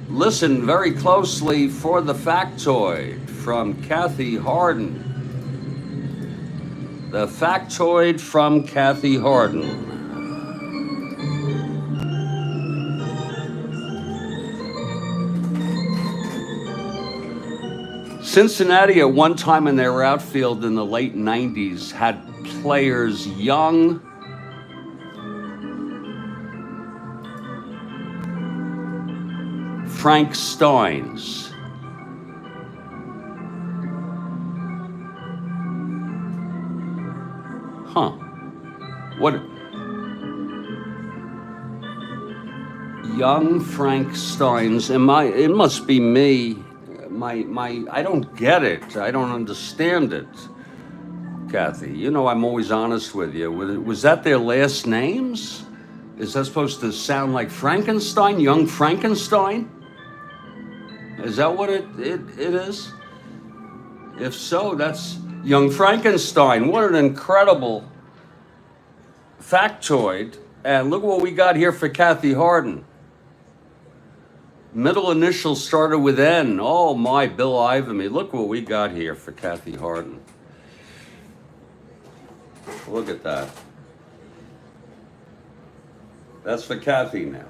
listen very closely for the factoid from Kathy Harden. The factoid from Kathy Harden. Cincinnati at one time in their outfield in the late 90s had players young, Frank Steins. Huh. What? Young Frank Steins. It must be me. I don't get it. I don't understand it, Kathy. You know I'm always honest with you. Was that their last names? Is that supposed to sound like Frankenstein? Young Frankenstein? Is that what it is? If so, that's Young Frankenstein. What an incredible factoid. And look what we got here for Kathy Harden. Middle initial started with N. Oh my, Bill Ivamy. Look what we got here for Kathy Harden. Look at that. That's for Kathy now.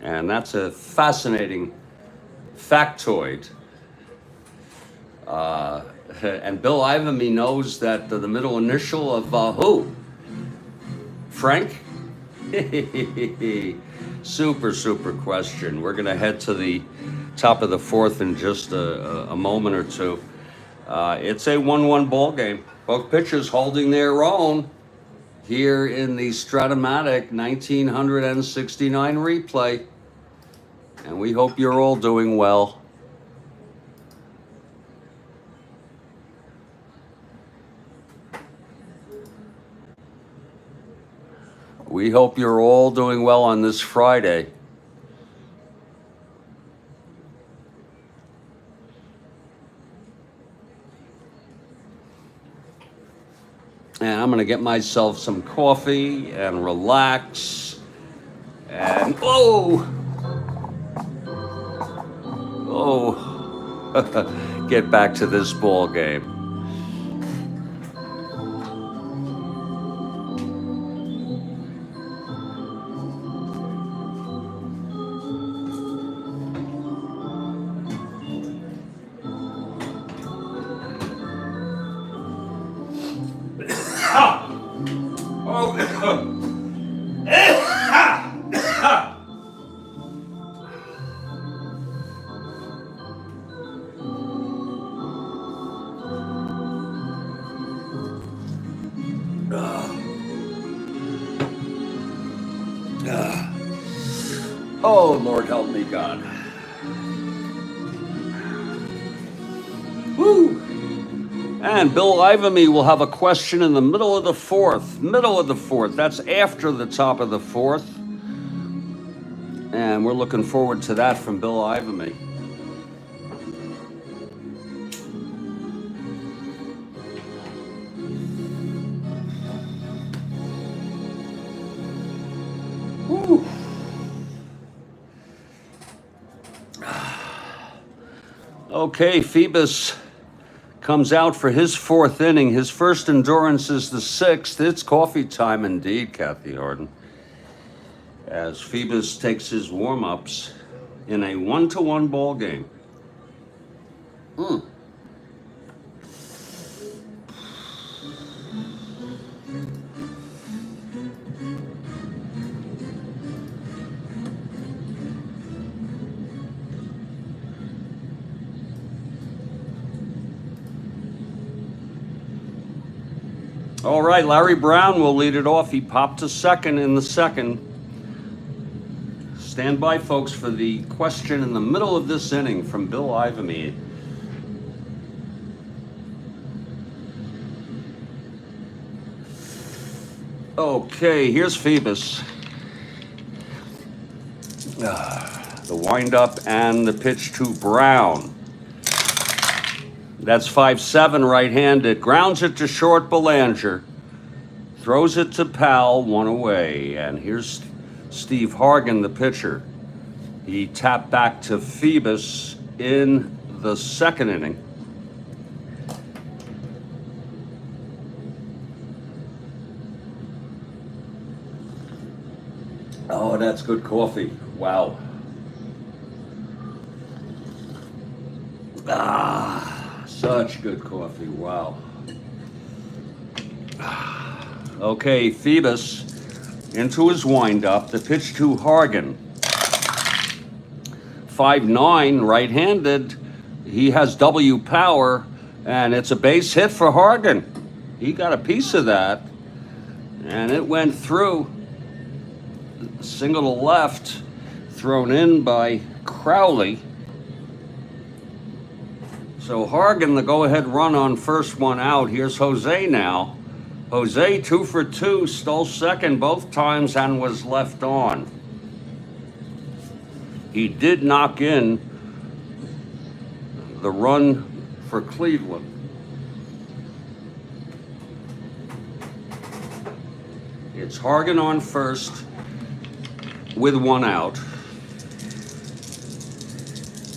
And that's a fascinating factoid. And Bill Ivamy knows that the middle initial of who? Frank? Super question. We're going to head to the top of the fourth in just a moment or two. It's a 1-1 ball game. Both pitchers holding their own here in the Strat-O-Matic 1969 replay. And we hope you're all doing well. We hope you're all doing well on this Friday. And I'm going to get myself some coffee and relax. And get back to this ball game. Oh, Lord help me, God. Woo! And Bill Ivamy will have a question in the middle of the fourth. That's after the top of the fourth. And we're looking forward to that from Bill Ivamy. Woo! Okay, Phoebus comes out for his fourth inning. His first endurance is the sixth. It's coffee time indeed, Kathy Harden. As Phoebus takes his warm-ups in a 1-1 ball game. All right, Larry Brown will lead it off. He popped to second in the second. Stand by, folks, for the question in the middle of this inning from Bill Ivamy. Okay, here's Phoebus. The windup and the pitch to Brown. That's 5-7 right-handed. Grounds it to short Belanger. Throws it to Powell, one away. And here's Steve Hargan, the pitcher. He tapped back to Phoebus in the second inning. good coffee. Wow. Such good coffee. Wow. Okay, Phoebus into his windup. The pitch to Hargan. 5'9", right-handed. He has W power, and it's a base hit for Hargan. He got a piece of that, and it went through. Single to left, thrown in by Crowley. So Hargan, the go-ahead run on first, one out. Here's Jose now. Jose 2 for 2, stole second both times and was left on. He did knock in the run for Cleveland. It's Hargan on first with 1 out.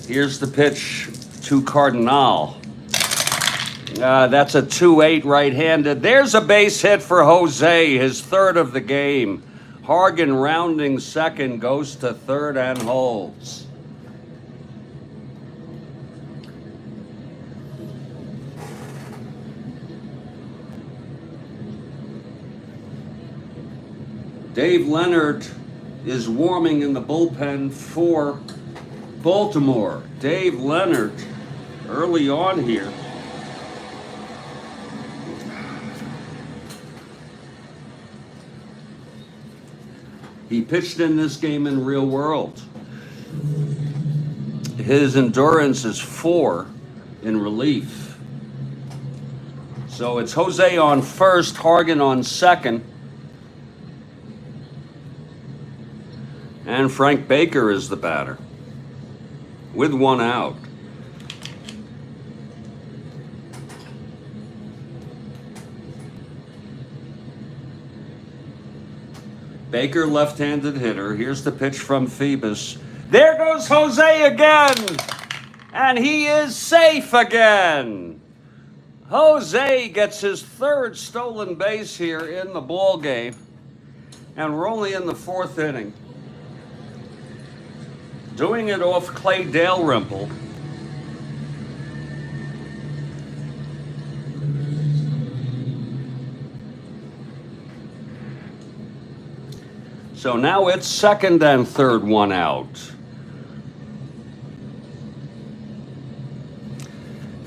Here's the pitch to Cardinal. That's a 2-8 right-handed. There's a base hit for Jose, his third of the game. Hargan rounding second, goes to third and holds. Dave Leonard is warming in the bullpen for Baltimore. Dave Leonard, early on here. He pitched in this game in real world. His endurance is 4 in relief. So it's Jose on first, Hargan on second. And Frank Baker is the batter with 1 out. Baker, left-handed hitter. Here's the pitch from Phoebus. There goes Jose again! And he is safe again! Jose gets his third stolen base here in the ball game. And we're only in the 4th inning. Doing it off Clay Dalrymple. So now it's second and third, 1 out.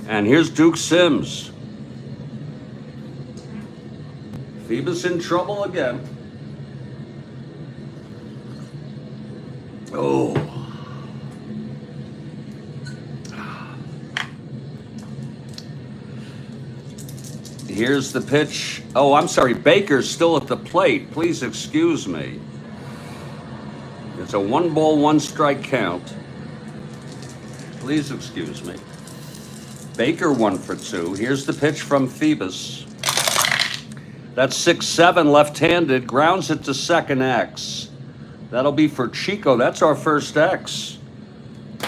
And here's Duke Sims. Phoebus in trouble again. Oh. Here's the pitch. Oh, I'm sorry. Baker's still at the plate. Please excuse me. It's a 1-ball, 1-strike count. Please excuse me. Baker 1 for 2. Here's the pitch from Phoebus. That's 6-7 left-handed. Grounds it to second X. That'll be for Chico. That's our first X.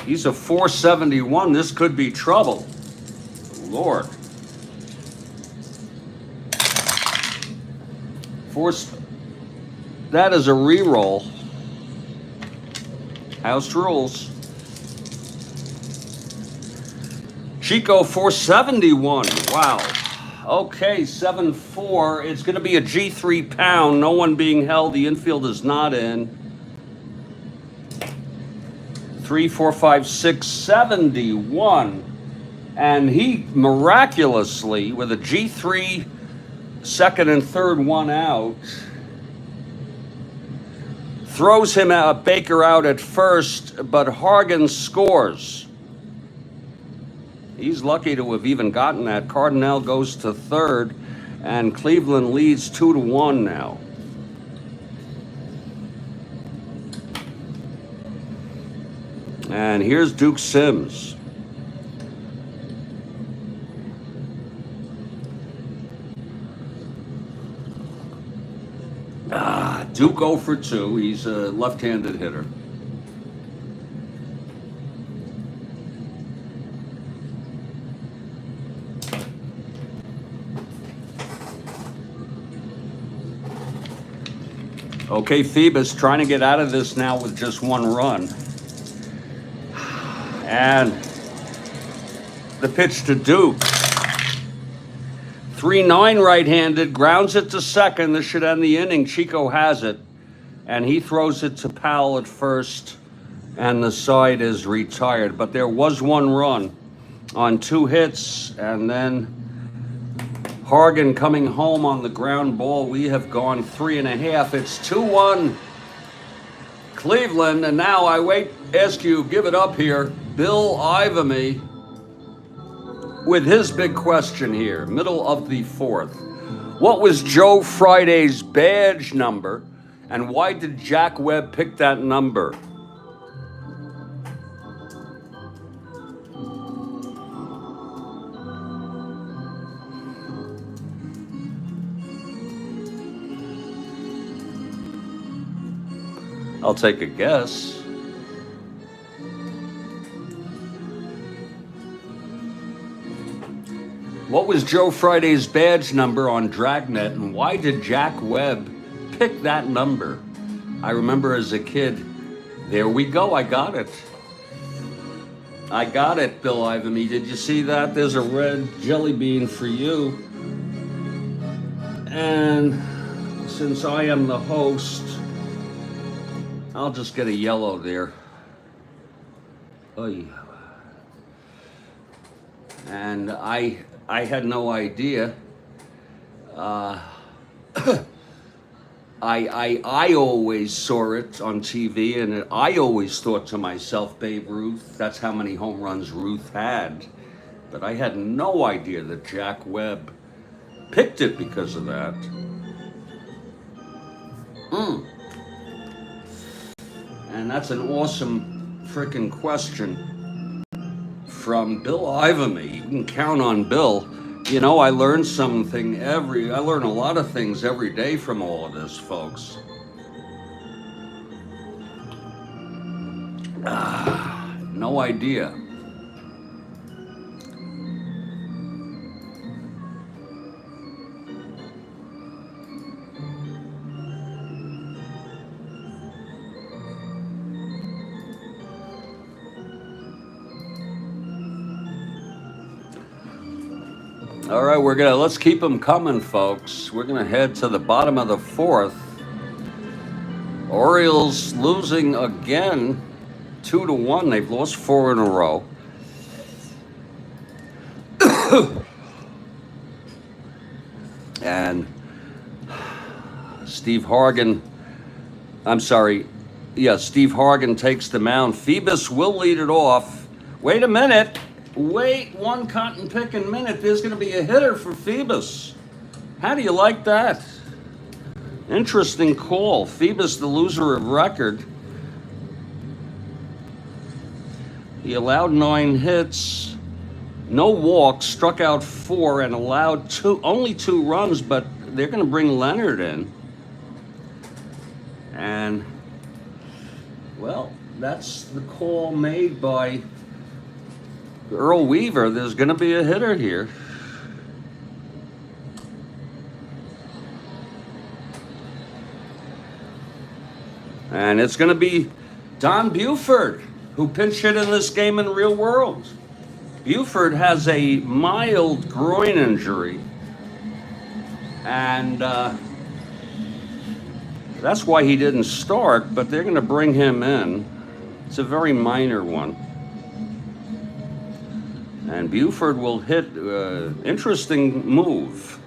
He's a 471. This could be trouble. Lord. That is a re-roll. House rules. Chico 471. Wow. Okay, 7-4. It's going to be a G3 pound. No one being held. The infield is not in. 3, 4, 5, 6, 71. And he miraculously, with a G3 second and third, 1 out, throws him out, Baker out at first, but Hargan scores. He's lucky to have even gotten that. Cardinal goes to third, and Cleveland leads 2-1 now. And here's Duke Sims. Duke 0 for 2. He's a left-handed hitter. Okay, Phoebus trying to get out of this now with just one run. And the pitch to Duke. 3-9 right-handed, grounds it to second. This should end the inning. Chico has it. And he throws it to Powell at first. And the side is retired. But there was one run on 2 hits. And then Hargan coming home on the ground ball. We have gone 3.5. It's 2-1 Cleveland. And now I ask you, give it up here. Bill Ivamy with his big question here, middle of the 4th. What was Joe Friday's badge number, and why did Jack Webb pick that number? I'll take a guess. What was Joe Friday's badge number on Dragnet, and why did Jack Webb pick that number? I remember as a kid. There we go. I got it. I got it, Bill Ivamy. Did you see that? There's a red jelly bean for you. And since I am the host, I'll just get a yellow there. Oy. And I had no idea. I always saw it on TV, and I always thought to myself, Babe Ruth, that's how many home runs Ruth had. But I had no idea that Jack Webb picked it because of that. And that's an awesome freaking question from Bill Ivamy. You can count on Bill. You know, I learn I learn a lot of things every day from all of this, folks. No idea. All right, let's keep them coming, folks. We're gonna head to the bottom of the 4th. Orioles losing again, 2-1. They've lost 4 in a row. And Steve Hargan takes the mound. Phoebus will lead it off. Wait a minute. Wait 1 cotton picking minute. There's going to be a hitter for Phoebus. How do you like that? Interesting call. Phoebus, the loser of record. He allowed 9 hits, no walks, struck out 4, and allowed only 2 runs, but they're going to bring Leonard in. And, well, that's the call made by Earl Weaver. There's going to be a hitter here. And it's going to be Don Buford, who pinch hit in this game in real world. Buford has a mild groin injury. And that's why he didn't start, but they're going to bring him in. It's a very minor one. And Buford will hit, interesting move.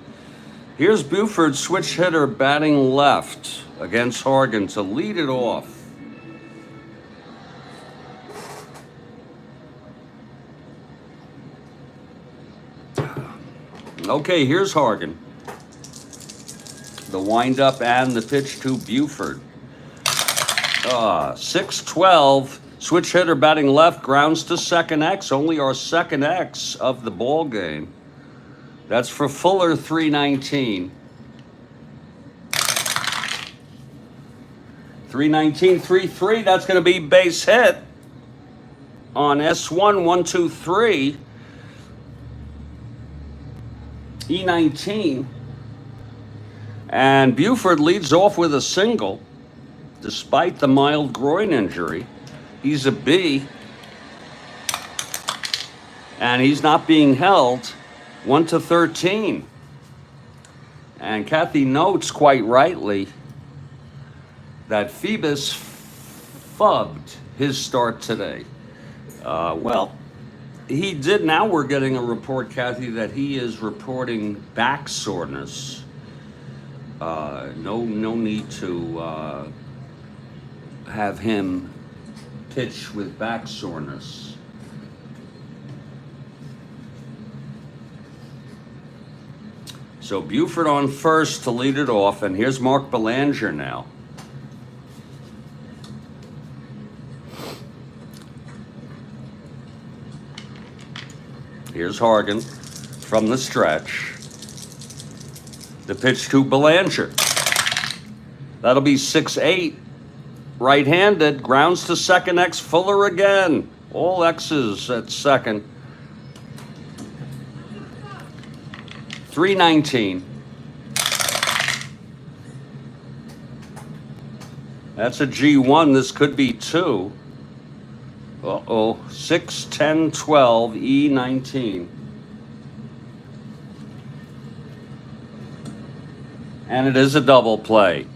Here's Buford, switch hitter, batting left against Hargan to lead it off. Okay, here's Hargan. The windup and the pitch to Buford. 6-12. Switch hitter batting left, grounds to second X, only our second X of the ball game. That's for Fuller, 319. 319, 3-3, that's going to be base hit on S1, 1, 2, 3. E19. And Buford leads off with a single. despite the mild groin injury. He's a B, and he's not being held 1-13. And Kathy notes quite rightly that Phoebus fubbed his start today. Well, he did. Now we're getting a report, Kathy, that he is reporting back soreness. No need to have him pitch with back soreness. So Buford on first to lead it off, and here's Mark Belanger now. Here's Hargan from the stretch. The pitch to Belanger. That'll be 6-8. Right-handed, grounds to second, X Fuller again. All X's at second. 3-19. That's a G1. This could be 2. Uh-oh. 6-10-12, E19. And it is a double play.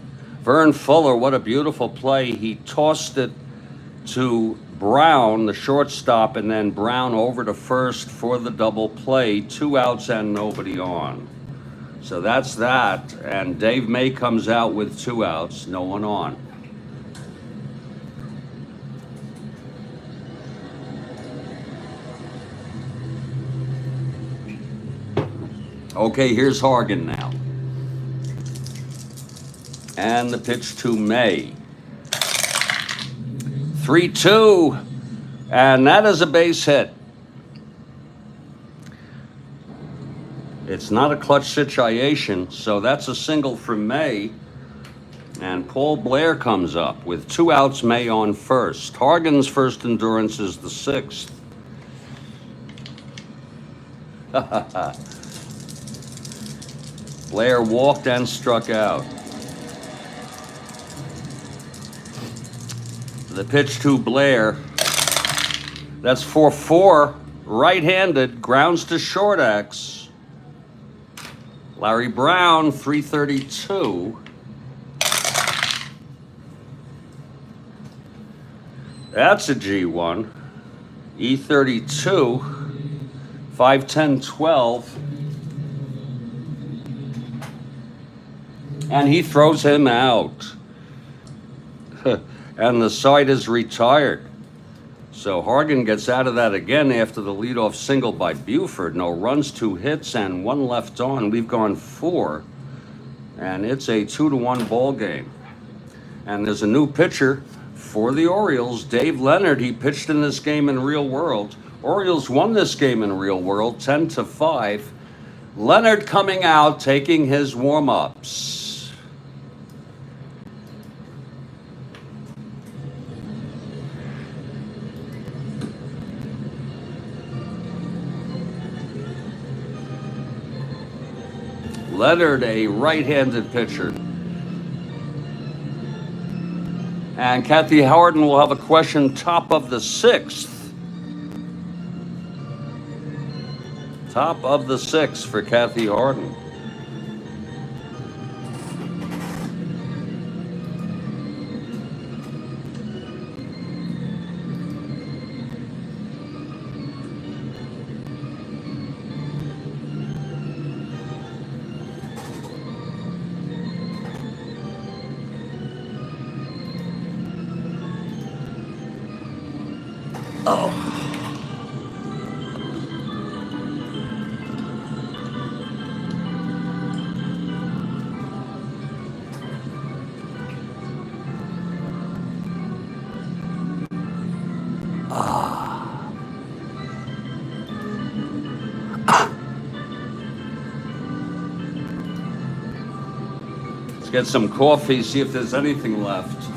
Vern Fuller, what a beautiful play. He tossed it to Brown, the shortstop, and then Brown over to first for the double play. 2 outs and nobody on. So that's that. And Dave May comes out with 2 outs, no one on. Okay, here's Hargan now. And the pitch to May. 3-2. And that is a base hit. It's not a clutch situation, so that's a single for May. And Paul Blair comes up with 2 outs, May on first. Hargan's first endurance is the 6th. Blair walked and struck out. The pitch to Blair. That's 4-4. Right-handed, grounds to short X. Larry Brown, 332. That's a G1. E32. 5-10-12. And he throws him out. And the side is retired. So Hargan gets out of that again after the leadoff single by Buford. No runs, 2 hits, and 1 left on. We've gone 4. And it's a 2-1 ball game. And there's a new pitcher for the Orioles, Dave Leonard. He pitched in this game in real world. Orioles won this game in real world, 10-5. Leonard coming out, taking his warm-ups. Leonard, a right-handed pitcher. And Kathy Howardin will have a question top of the 6th. Top of the 6th for Kathy Howardin. Let's get some coffee, see if there's anything left.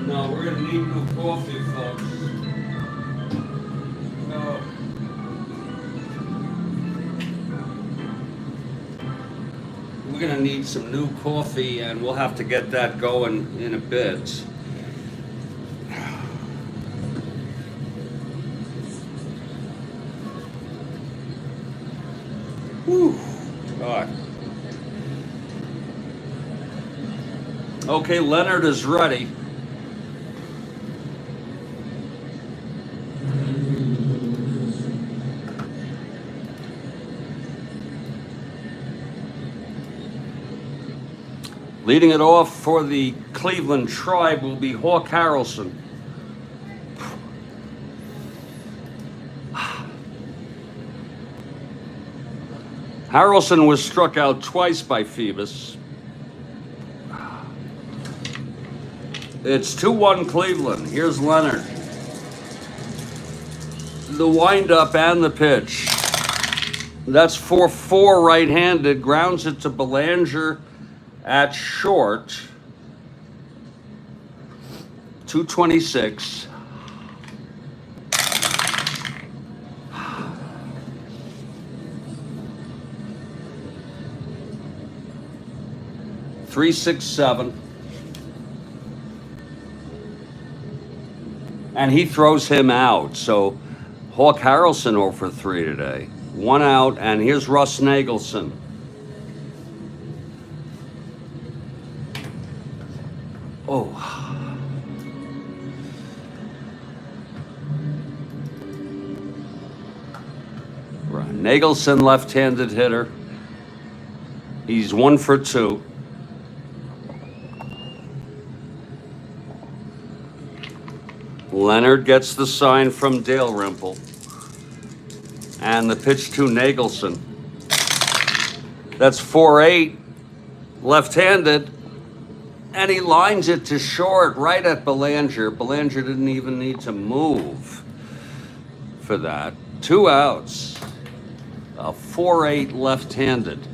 No, we're gonna need new coffee, folks. No. we're gonna need some new coffee, and we'll have to get that going in a bit. Whew. God. Okay, Leonard is ready. Leading it off for the Cleveland Tribe will be Hawk Harrelson. Harrelson was struck out twice by Phoebus. It's 2-1 Cleveland. Here's Leonard. The windup and the pitch. That's 4-4 right-handed. Grounds it to Belanger at short. 226. Three, 6, 7. And he throws him out. So Hawk Harrelson 0 for 3 today. 1 out, and here's Russ Nagelson. Oh. Right. Nagelson, left-handed hitter. He's 1 for 2. Leonard gets the sign from Dalrymple. And the pitch to Nagelson. That's 4-8, left-handed. And he lines it to short right at Belanger. Belanger didn't even need to move for that. 2 outs. A 4-8 left-handed.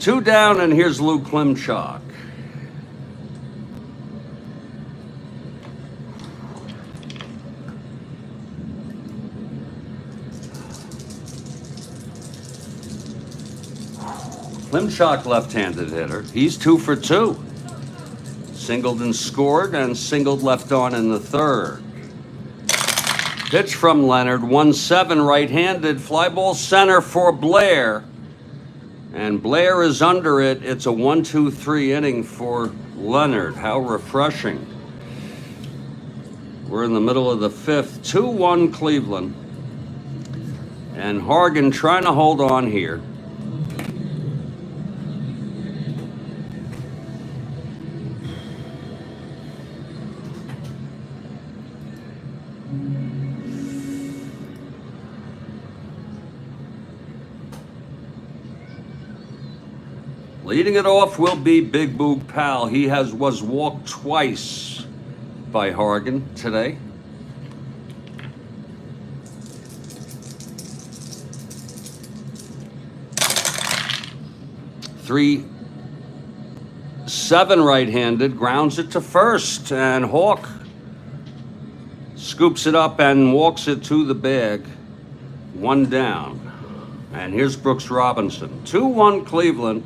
2 down, and here's Lou Klimchak. Klimchak, left-handed hitter. He's 2 for 2. Singled and scored, and singled left on in the third. Pitch from Leonard, 1-7 right-handed. Fly ball center for Blair. And Blair is under it. It's a 1-2-3 inning for Leonard. How refreshing. We're in the middle of the 5th. 2-1 Cleveland. And Hargan trying to hold on here. Leading it off will be Big Boog Powell. He was walked twice by Hargan today. Three, 7 right-handed, grounds it to first, and Hawk scoops it up and walks it to the bag. 1 down. And here's Brooks Robinson. 2-1 Cleveland.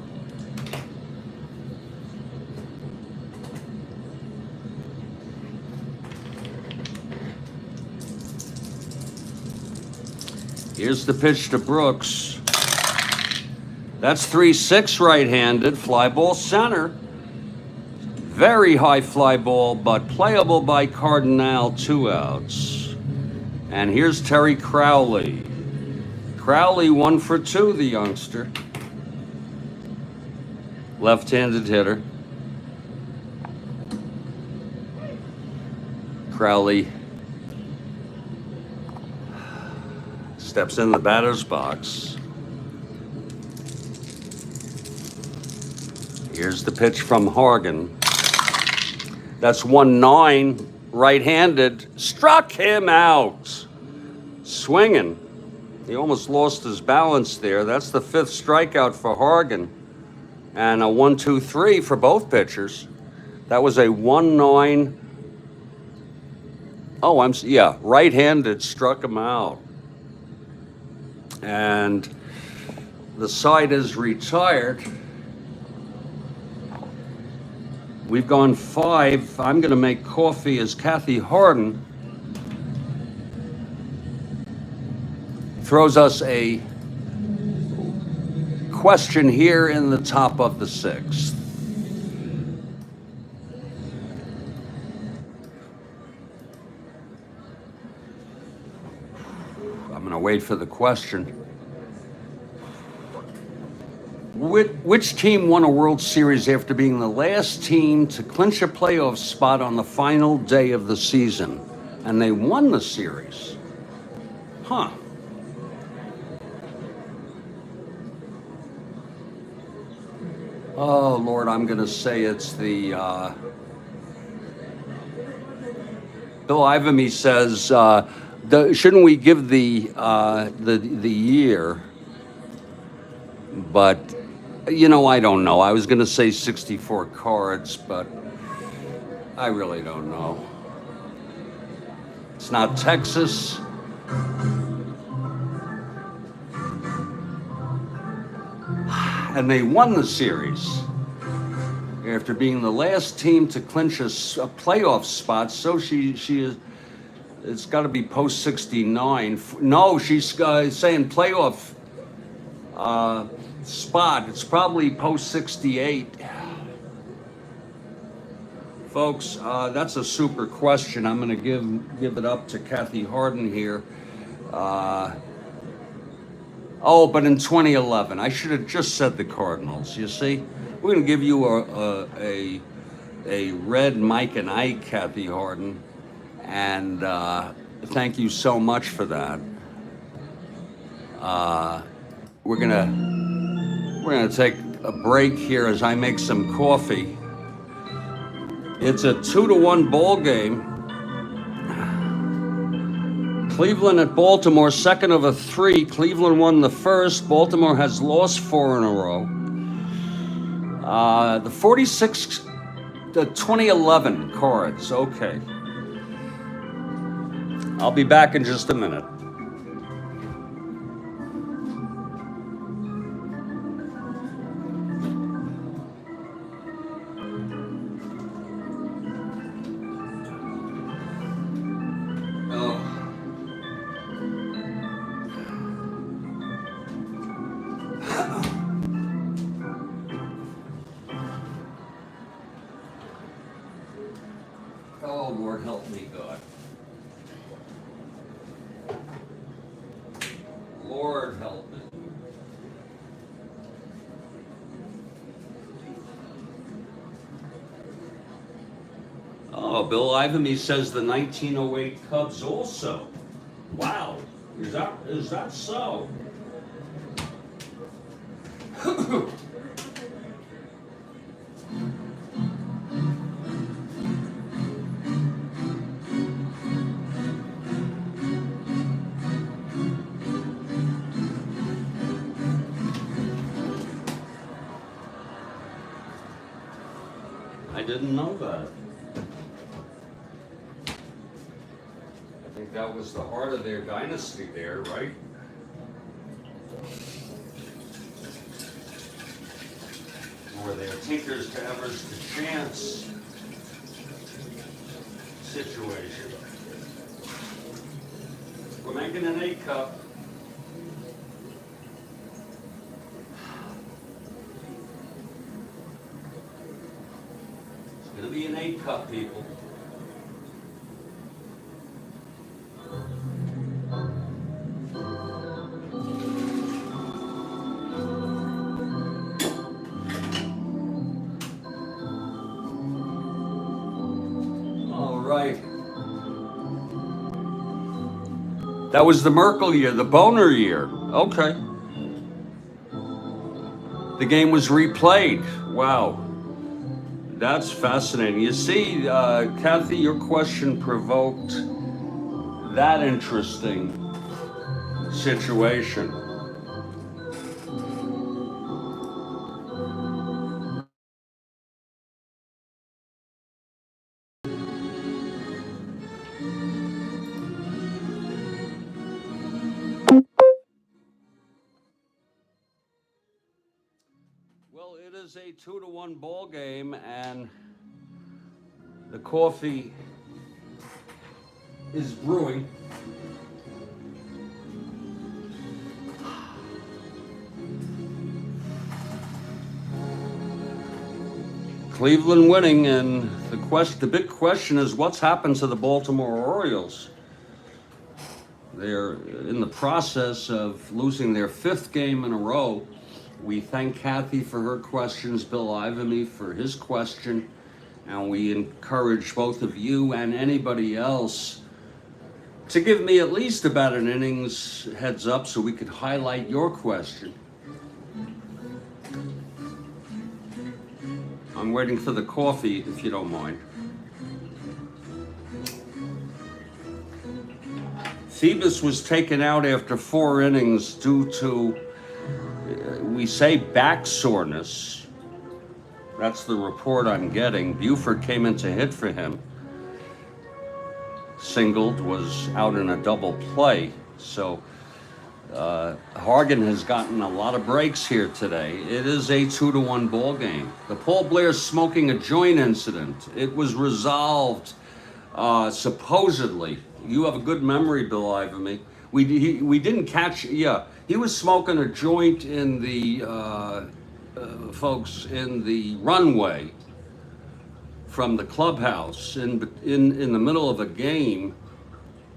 Here's the pitch to Brooks. That's 3-6 right-handed. Fly ball center. Very high fly ball, but playable by Cardinal. 2 outs. And here's Terry Crowley. Crowley 1 for 2, the youngster. Left-handed hitter. Crowley steps in the batter's box. Here's the pitch from Hargan. That's 1-9, right-handed. Struck him out. Swinging. He almost lost his balance there. That's the 5th strikeout for Hargan. And a 1-2-3 for both pitchers. That was a 1-9. Oh, right-handed, struck him out. And the side is retired. We've gone 5. I'm going to make coffee as Kathy Harden throws us a question here in the top of the 6th. I'm going to wait for the question. Which team won a World Series after being the last team to clinch a playoff spot on the final day of the season? And they won the series. Huh. Oh, Lord, I'm going to say it's the... Bill Ivamy says, shouldn't we give the year? But, you know, I don't know. I was going to say 64 cards, but I really don't know. It's not Texas. And they won the series after being the last team to clinch a playoff spot. So she is. It's got to be post 69. No, she's saying playoff spot. It's probably post 68. Folks, that's a super question. I'm going to give it up to Kathy Harden here. Oh, but in 2011, I should have just said the Cardinals. You see, we're going to give you a red Mike and Ike, Kathy Harden, and thank you so much for that. We're gonna take a break here as I make some coffee. It's a 2-1 ball game. Cleveland at Baltimore, second of a 3. Cleveland won the first. Baltimore has lost 4 in a row. The 2011 cards. Okay. I'll be back in just a minute. Oh, Lord, help me, God. Lord, help me. Oh, Bill Ivamy says the 1908 Cubs also. Wow, is that so? I didn't know that. I think that was the heart of their dynasty there, right? Or their tinkers to Evers to chance situation. We're making an 8-cup. It's going to be an 8-cup, people. That was the Merkel year, the Boner year. Okay. The game was replayed. Wow. That's fascinating. You see, Kathy, your question provoked that interesting situation. Well, it is a 2-1 ball game, and The coffee is brewing. Cleveland winning, and the big question is what's happened to the Baltimore Orioles. They're in the process of losing their 5th game in a row. We thank Kathy for her questions, Bill Ivamy for his question, and we encourage both of you and anybody else to give me at least about an innings heads up so we could highlight your question. I'm waiting for the coffee, if you don't mind. Phoebus was taken out after 4 innings due to, we say, back soreness. That's the report I'm getting. Buford came in to hit for him. Singled, was out in a double play. So Hargan has gotten a lot of breaks here today. It is a 2-1 ball game. The Paul Blair smoking a joint incident. It was resolved supposedly. You have a good memory, Bill Ivamy. We didn't catch. Yeah, he was smoking a joint in the folks in the runway from the clubhouse in the middle of a game.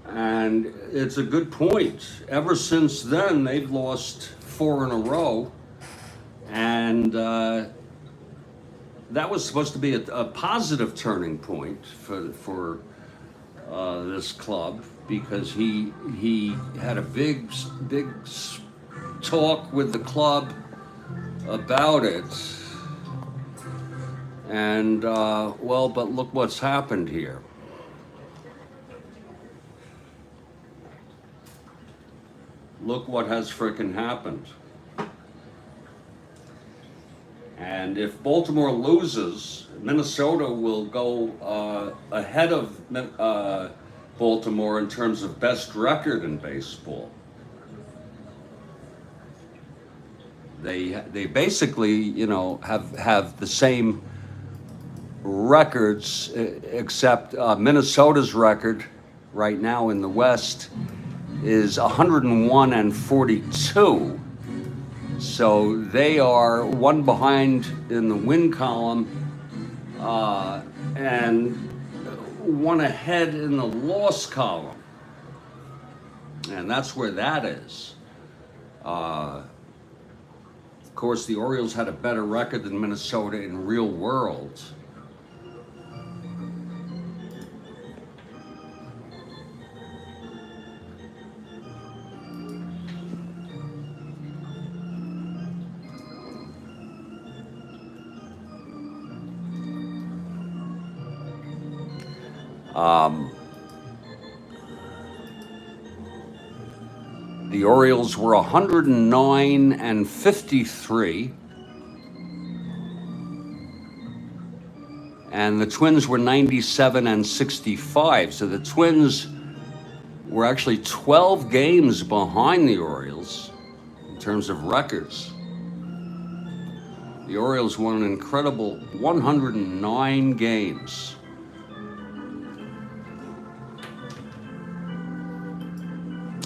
And it's a good point. Ever since then, they've lost 4 in a row. And that was supposed to be a positive turning point for this club, because he had a big talk with the club about it. And, well, but look what's happened here. Look what has frickin' happened. And if Baltimore loses, Minnesota will go ahead of Baltimore in terms of best record in baseball. They basically, you know, have the same records, except Minnesota's record right now in the West is 101-42. So they are 1 behind in the win column and 1 ahead in the loss column. And that's where that is. Of course, the Orioles had a better record than Minnesota in real world. The Orioles were 109-53, and the Twins were 97-65. So the Twins were actually 12 games behind the Orioles in terms of records. The Orioles won an incredible 109 games.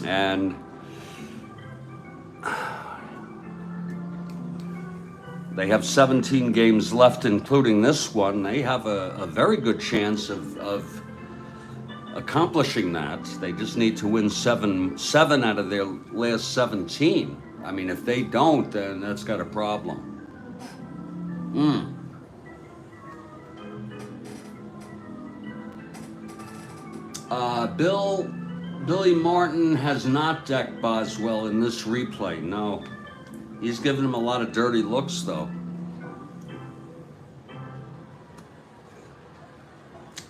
And they have 17 games left, including this one. They have a very good chance of accomplishing that. They just need to win seven out of their last 17. I mean, if they don't, then that's got a problem. Billy Martin has not decked Boswell in this replay. No. He's given him a lot of dirty looks, though.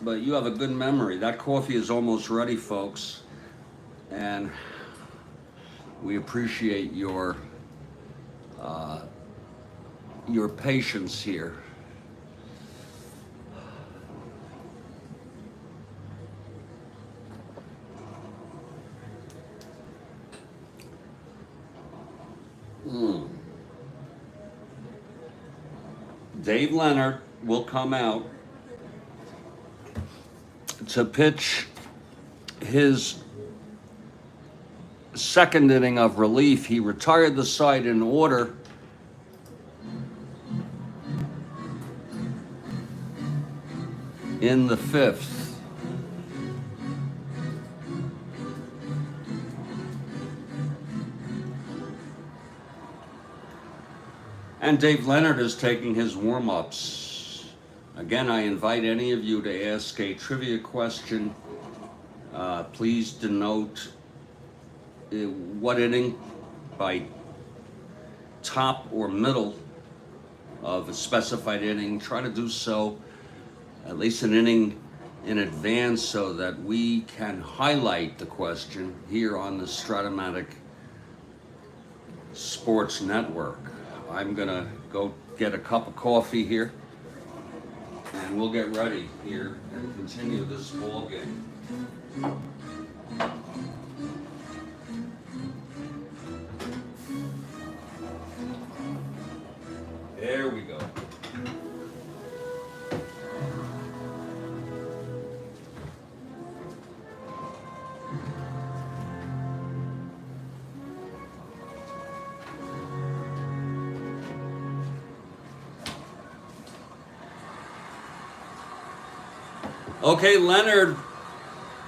But you have a good memory. That coffee is almost ready, folks. And we appreciate your patience here. Dave Leonard will come out. to pitch his second inning of relief. He retired the side in order. In the fifth. And Dave Leonard is taking his warm-ups. Again, I invite any of you to ask a trivia question. Please denote what inning by top or middle of a specified inning. Try to do so at least an inning in advance so that we can highlight the question here on the Strat-O-Matic Sports Network. I'm gonna go get a cup of coffee here and we'll get ready here and continue this ball game. There we go. Okay, Leonard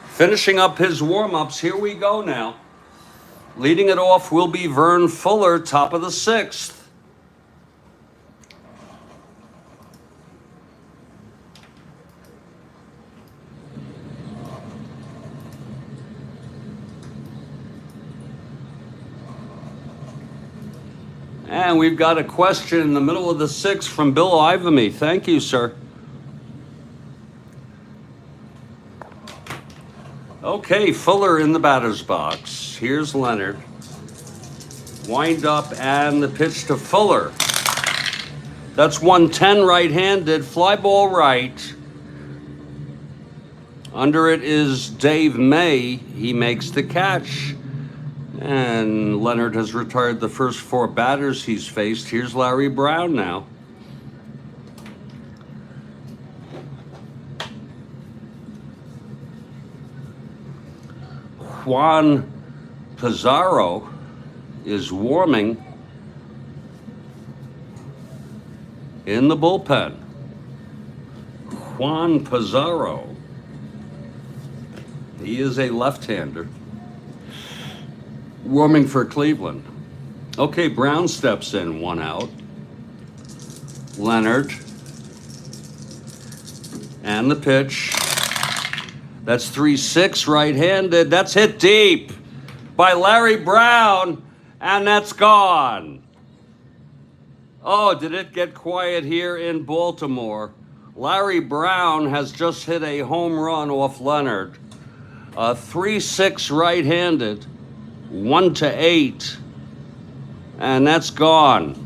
finishing up his warm-ups. Here we go now. Leading it off will be Vern Fuller, top of the sixth. And we've got a question in the middle of the sixth from Bill Ivamy. Thank you, sir. Okay, Fuller in the batter's box. Here's Leonard. Wind up and the pitch to Fuller. That's 110 right-handed, fly ball right. Under it is Dave May. He makes the catch. And Leonard has retired the first four batters he's faced. Here's Larry Brown now. Juan Pizarro is warming in the bullpen. Juan Pizarro. He is a left-hander. Warming for Cleveland. Okay, Brown steps in, one out. Leonard. And the pitch. That's 3-6 right-handed. That's hit deep by Larry Brown, and that's gone. Oh, did it get quiet here in Baltimore? Larry Brown has just hit a home run off Leonard. 3-6 right-handed, 1-8, and that's gone.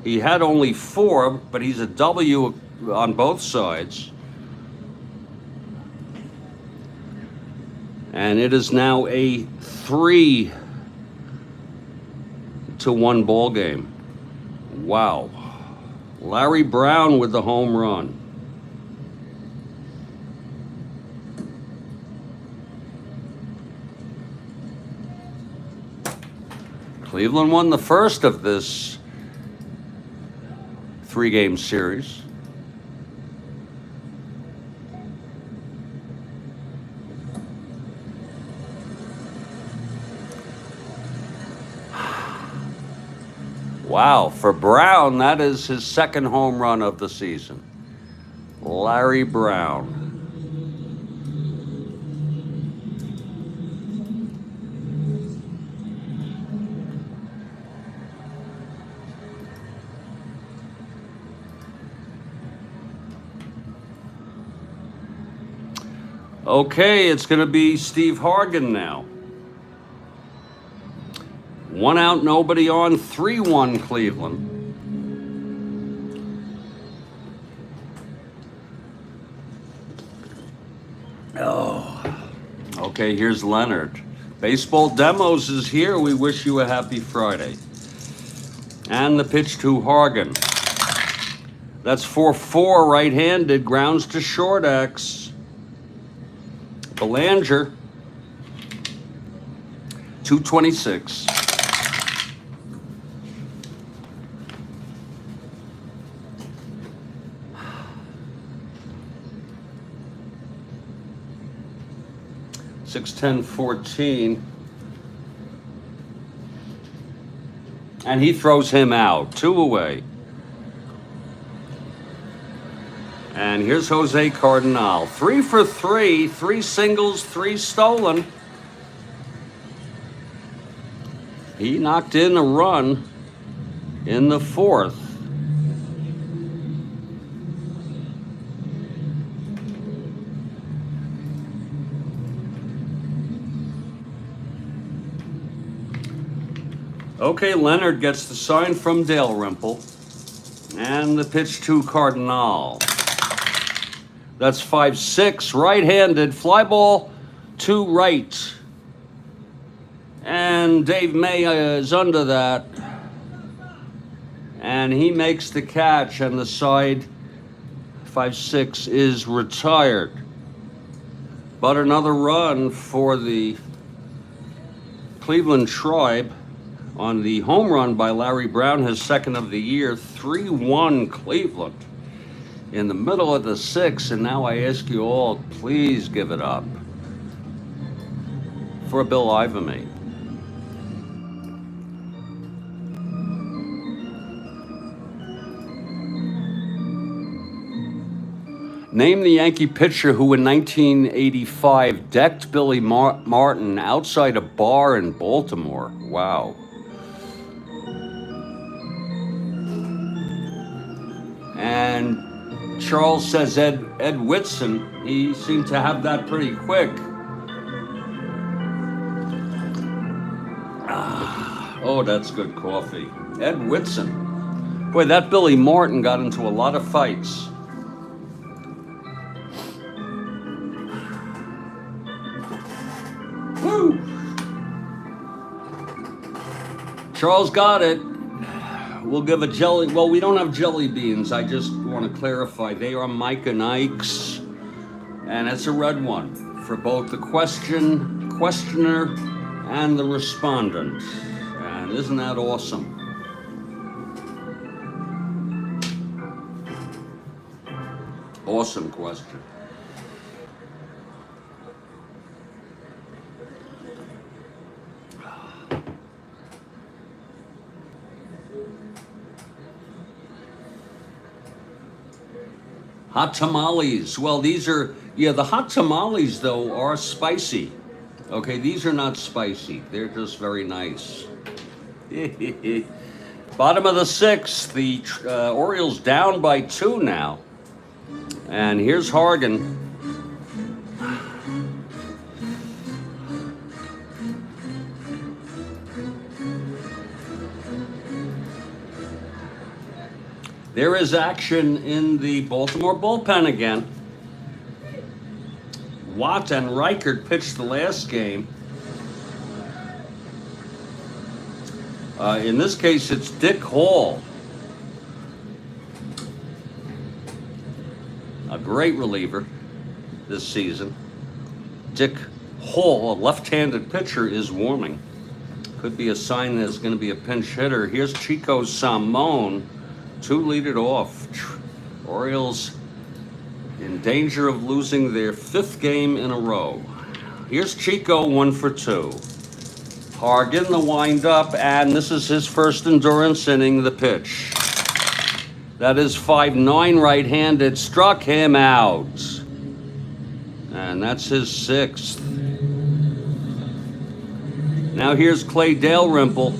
He had only 4, but he's a W on both sides. And it is now a 3-1 ball game. Wow. Larry Brown with the home run. Cleveland won the first of this 3-game series. Wow, for Brown, that is his second home run of the season. Larry Brown. Okay, it's going to be Steve Hargan now. 1 out, nobody on, 3-1 Cleveland. Oh, okay, here's Leonard. Baseball Demos is here. We wish you a happy Friday. And the pitch to Hargan. That's 4-4 right-handed, grounds to short X. Belanger, 226. Six, 10, 14. And he throws him out. 2 away. And here's Jose Cardinal. 3 for 3. 3 singles, 3 stolen. He knocked in a run in the 4th. Okay, Leonard gets the sign from Dalrymple. And the pitch to Cardinal. That's 5-6, right-handed, fly ball to right. And Dave May is under that. And he makes the catch, and the side 5-6 is retired. But another run for the Cleveland Tribe on the home run by Larry Brown, his second of the year. 3-1 Cleveland in the middle of the 6th. And now I ask you all, please give it up for Bill Ivamy. Name the Yankee pitcher who in 1985 decked Billy Martin outside a bar in Baltimore. Wow. And Charles says Ed Whitson. He seemed to have that pretty quick. Oh, that's good coffee. Ed Whitson. Boy, that Billy Martin got into a lot of fights. Woo! Charles got it. We'll give a jelly. Well, we don't have jelly beans. I just want to clarify. They are Mike and Ike's. And it's a red one for both the questioner, and the respondent. And isn't that awesome? Awesome question. Hot tamales. Well, these are, the hot tamales, though, are spicy. Okay, these are not spicy. They're just very nice. Bottom of the 6th. The Orioles down by 2 now. And here's Hargan. There is action in the Baltimore bullpen again. Watt and Reichert pitched the last game. In this case, it's Dick Hall. A great reliever this season. Dick Hall, a left-handed pitcher, is warming. Could be a sign there's going to be a pinch hitter. Here's Chico Salmon. 2 lead it off. Orioles in danger of losing their 5th game in a row. Here's Chico, 1 for 2. Hargan, the windup, and this is his first endurance inning, the pitch. That is 5-9 right-handed, struck him out. And that's his 6th. Now here's Clay Dalrymple.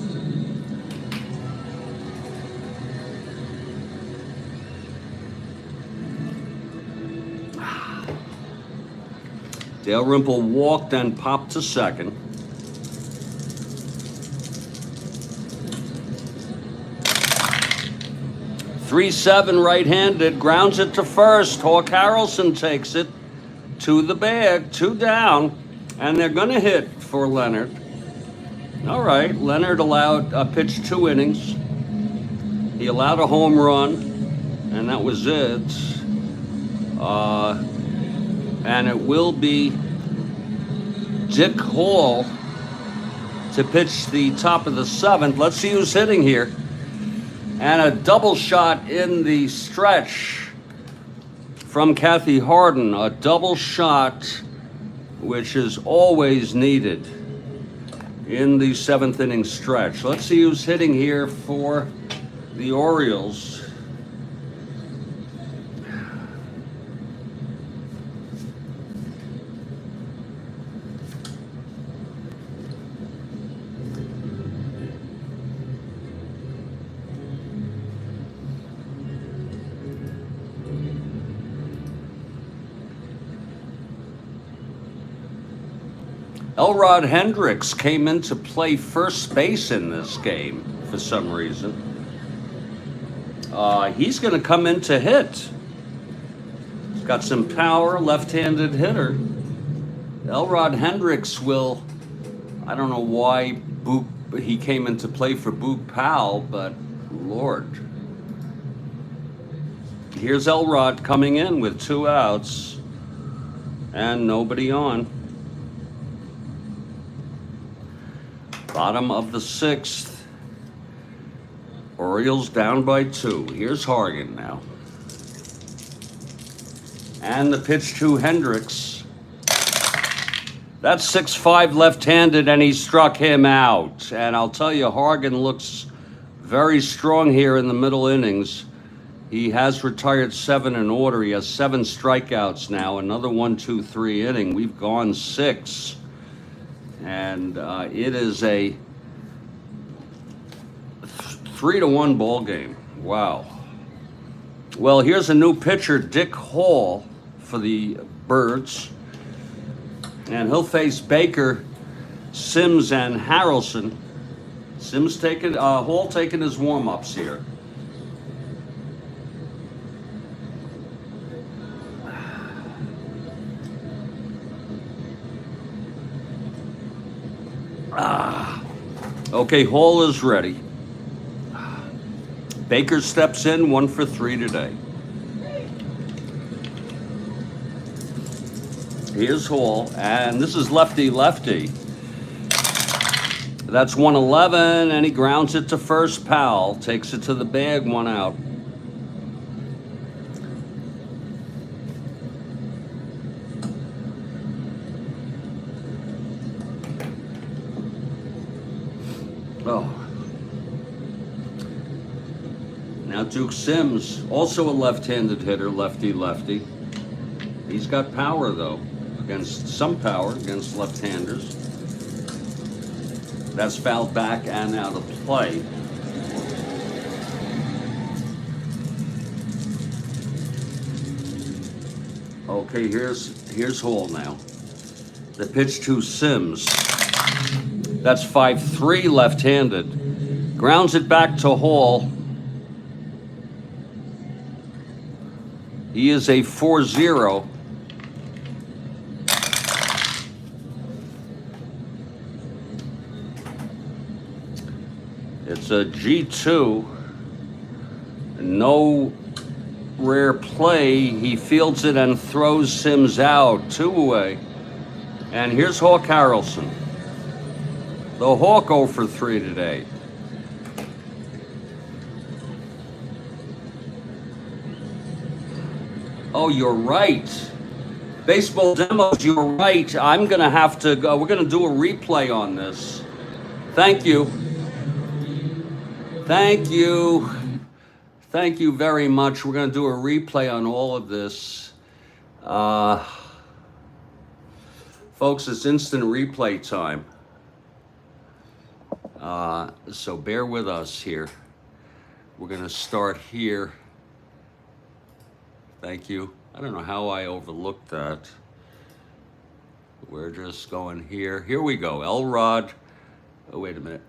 Dalrymple walked and popped to second. .37 right-handed, grounds it to first. Hawk Harrelson takes it to the bag, 2 down, and they're going to hit for Leonard. All right, Leonard pitched 2 innings. He allowed a home run, and that was it. And it will be Dick Hall to pitch the top of the 7th. Let's see who's hitting here. And a double shot in the stretch from Kathy Harden. A double shot, which is always needed in the 7th inning stretch. Let's see who's hitting here for the Orioles. Elrod Hendricks came in to play first base in this game for some reason. He's going to come in to hit. He's got some power, left-handed hitter. Elrod Hendricks will, I don't know why he came in to play for Boog Powell, but Lord. Here's Elrod coming in with 2 outs and nobody on. Bottom of the 6th. Orioles down by 2. Here's Hargan now. And the pitch to Hendricks. That's 6'5" left-handed, and he struck him out. And I'll tell you, Hargan looks very strong here in the middle innings. He has retired 7 in order. He has 7 strikeouts now. Another 1-2-3 inning. We've gone 6. And it is a 3-1 ball game. Wow. Well, here's a new pitcher, Dick Hall, for the Birds. And he'll face Baker, Sims, and Harrelson. Hall taking his warm-ups here. Okay, Hall is ready. Baker steps in, 1 for 3 today. Here's Hall, and this is lefty-lefty. That's 111, and he grounds it to first. Powell takes it to the bag, 1 out. Oh. Now Duke Sims, also a left-handed hitter, lefty-lefty. He's got power, though, some power against left-handers. That's fouled back and out of play. Okay, here's Hall now. The pitch to Sims. That's 5'3" left-handed. Grounds it back to Hall. He is a 4-0. It's a G2. No rare play. He fields it and throws Sims out. 2 away. And here's Hawk Harrelson. The Hawk 0 for 3 today. Oh, you're right. Baseball Demos, you're right. I'm going to have to go. We're going to do a replay on this. Thank you. Thank you. Thank you very much. We're going to do a replay on all of this. Folks, it's instant replay time. So bear with us here. We're going to start here. Thank you. I don't know how I overlooked that. We're just going here. Here we go. Elrod. Oh, wait a minute.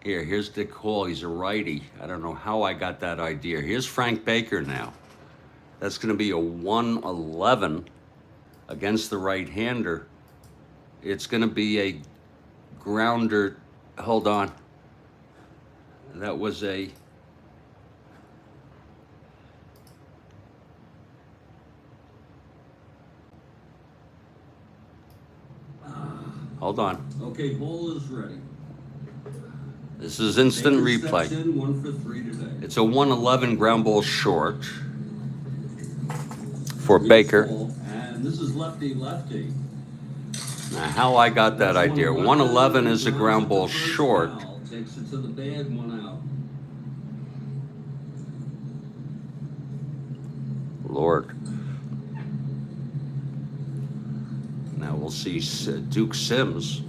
Here's Dick Hall. He's a righty. I don't know how I got that idea. Here's Frank Baker now. That's going to be a 111 against the right-hander. It's going to be a grounder. Hold on. That was a... Hold on. Okay, ball is ready. This is instant Baker replay. steps in, 1 for 3 today. It's a 111 ground ball short for Here's Baker. ball, and this is lefty-lefty. Now, how I got that idea. 111 is a ground ball short. Foul. Takes it to the bag, 1 out. Lord. Now we'll see Duke Sims.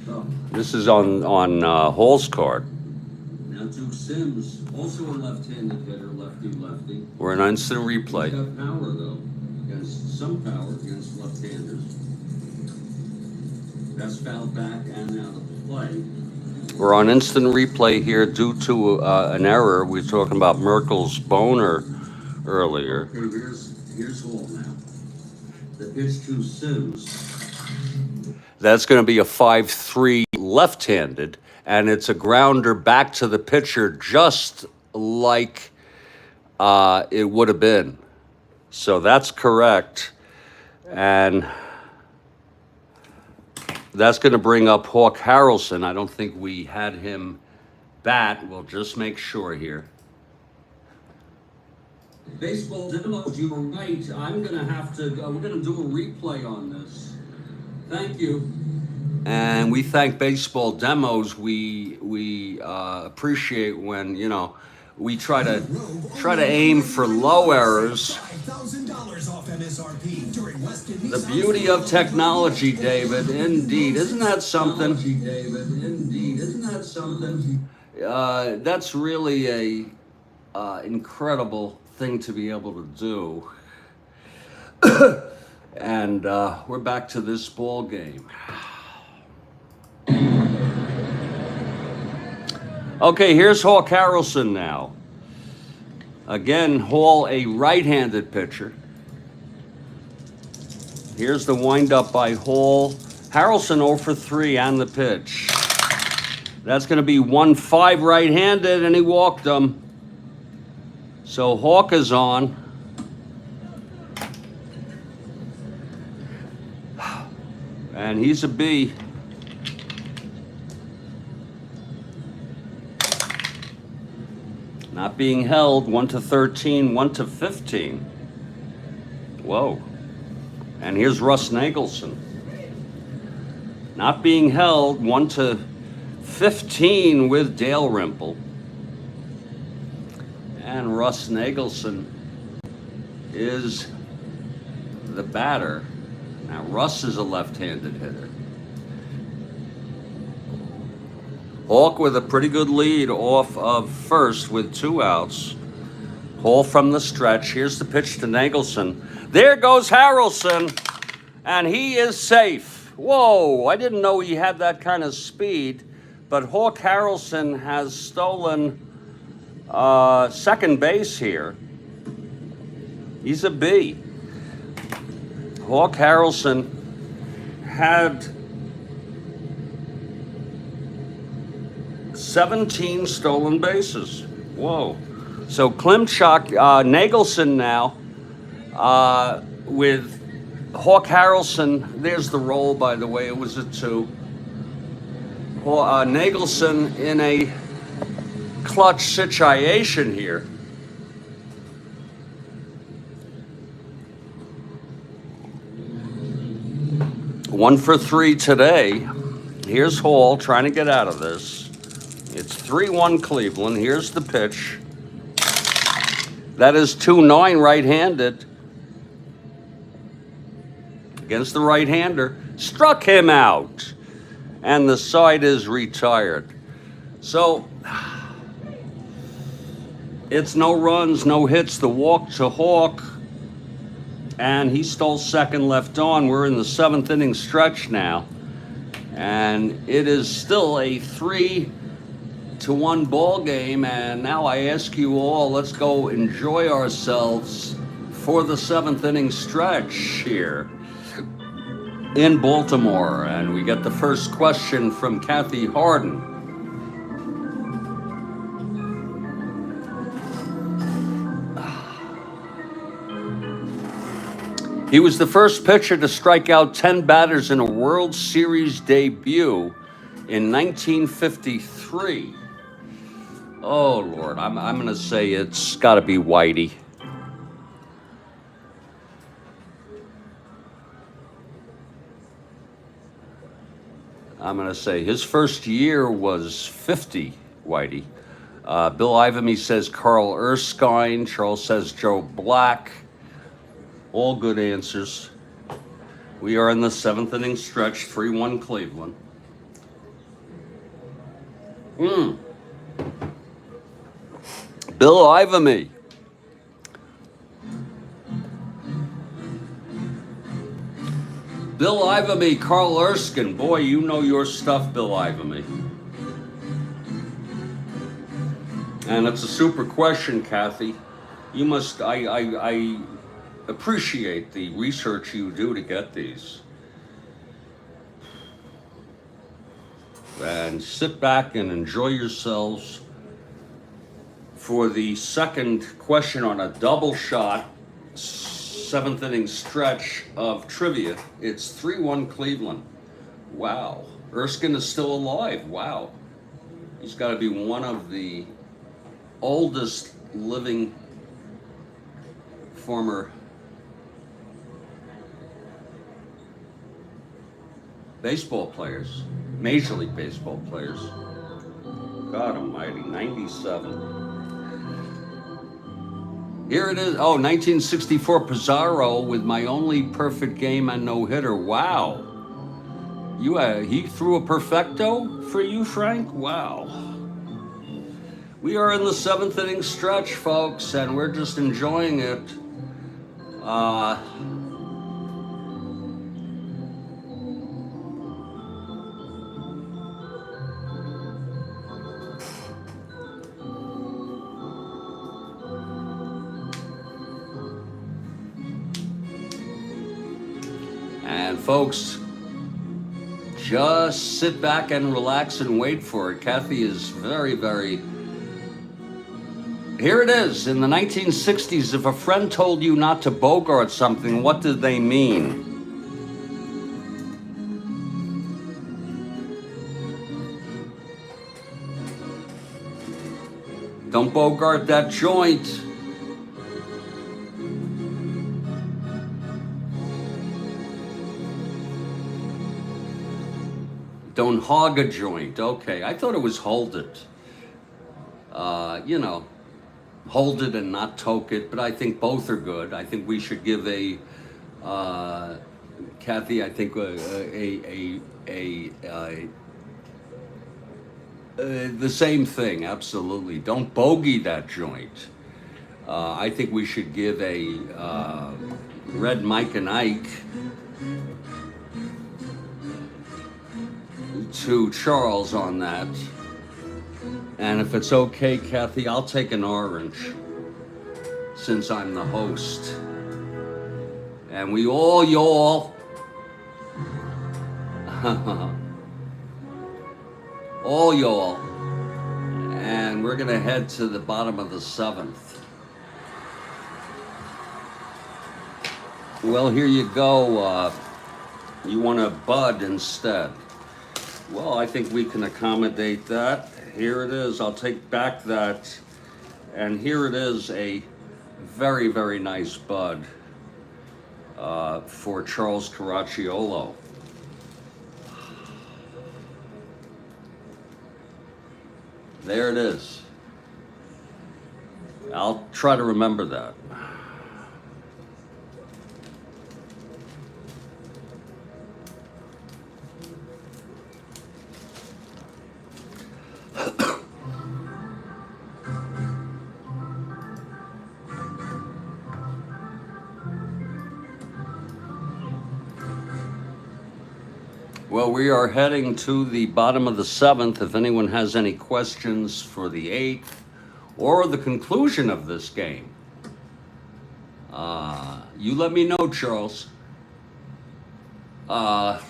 Oh. This is on Hall's card. Now Duke Sims, also a left-handed hitter, lefty-lefty. We're in instant replay. He's got power, though, against some power against left-handers. That's fouled back and out of play. We're on instant replay here due to an error. We were talking about Merkel's boner earlier. Okay, here's Hall now. The pitch to Sims. That's going to be a 5-3 left-handed, and it's a grounder back to the pitcher just like it would have been. So that's correct. And that's going to bring up Hawk Harrelson. I don't think we had him bat. We'll just make sure here. Baseball demos, you were right. I'm going to have to go. We're going to do a replay on this. Thank you. And we thank Baseball Demos. We appreciate when, you know, we try to aim for low errors. The beauty of technology, David, indeed. Isn't that something? That's really a incredible thing to be able to do. And we're back to this ball game. Okay, here's Hawk Harrelson now. Again, Hall, a right-handed pitcher. Here's the windup by Hall. Harrelson 0 for 3 on the pitch. That's going to be 1-5 right-handed, and he walked him. So Hawk is on. And he's a B. Not being held, 1 to 13, 1 to 15. Whoa. And here's Russ Nagelson. Not being held, 1 to 15 with Dale Rimple. And Russ Nagelson is the batter. Now, Russ is a left-handed hitter. Hawk with a pretty good lead off of first with 2 outs. Hall from the stretch. Here's the pitch to Nagelson. There goes Harrelson, and he is safe. Whoa, I didn't know he had that kind of speed, but Hawk Harrelson has stolen second base here. He's a B. Hawk Harrelson had 17 stolen bases. Whoa. So Klimchak, Nagelson now with Hawk Harrelson. There's the roll, by the way. It was a 2. Nagelson in a clutch situation here. One for 3 today. Here's Hall trying to get out of this. It's 3-1 Cleveland. Here's the pitch. That is 2-9 right-handed. Against the right-hander. Struck him out. And the side is retired. So, it's no runs, no hits. The walk to Hawk. And he stole second, left on. We're in the 7th inning stretch now. And it is still a 3-1 ball game. And now I ask you all, let's go enjoy ourselves for the 7th inning stretch here in Baltimore. And we get the first question from Kathy Harden. He was the first pitcher to strike out 10 batters in a World Series debut in 1953. Oh, Lord, I'm going to say it's got to be Whitey. I'm going to say his first year was 50, Whitey. Bill Ivamy says Carl Erskine. Charles says Joe Black. All good answers. We are in the 7th inning stretch, 3-1 Cleveland. Bill Ivamy. Bill Ivamy, Carl Erskine. Boy, you know your stuff, Bill Ivamy. And it's a super question, Kathy. You must, I appreciate the research you do to get these. And sit back and enjoy yourselves for the second question on a double shot 7th inning stretch of trivia. It's 3-1 Cleveland. Wow. Erskine is still alive. Wow. He's got to be one of the oldest living former baseball players, Major League Baseball players. God almighty, 97. Here it is. Oh, 1964 Pizarro with my only perfect game and no-hitter. Wow. He threw a perfecto for you, Frank? Wow. We are in the 7th inning stretch, folks, and we're just enjoying it. And folks, just sit back and relax and wait for it. Kathy is very, very... Here it is. In the 1960s, if a friend told you not to bogart something, what did they mean? Don't bogart that joint. Don't hog a joint. Okay, I thought it was hold it. You know, hold it and not toke it, but I think both are good. I think we should give a, Kathy, I think the same thing, absolutely. Don't bogey that joint. I think we should give a Red Mike and Ike to Charles on that. And if it's okay, Kathy, I'll take an orange since I'm the host. And we all y'all, all y'all, and we're gonna head to the bottom of the 7th. Well, here you go. You want a bud instead. Well, I think we can accommodate that. Here it is. I'll take back that. And here it is, a very, very nice bud for Charles Caracciolo. There it is. I'll try to remember that. Well, we are heading to the bottom of the 7th. If anyone has any questions for the 8th or the conclusion of this game, you let me know, Charles. What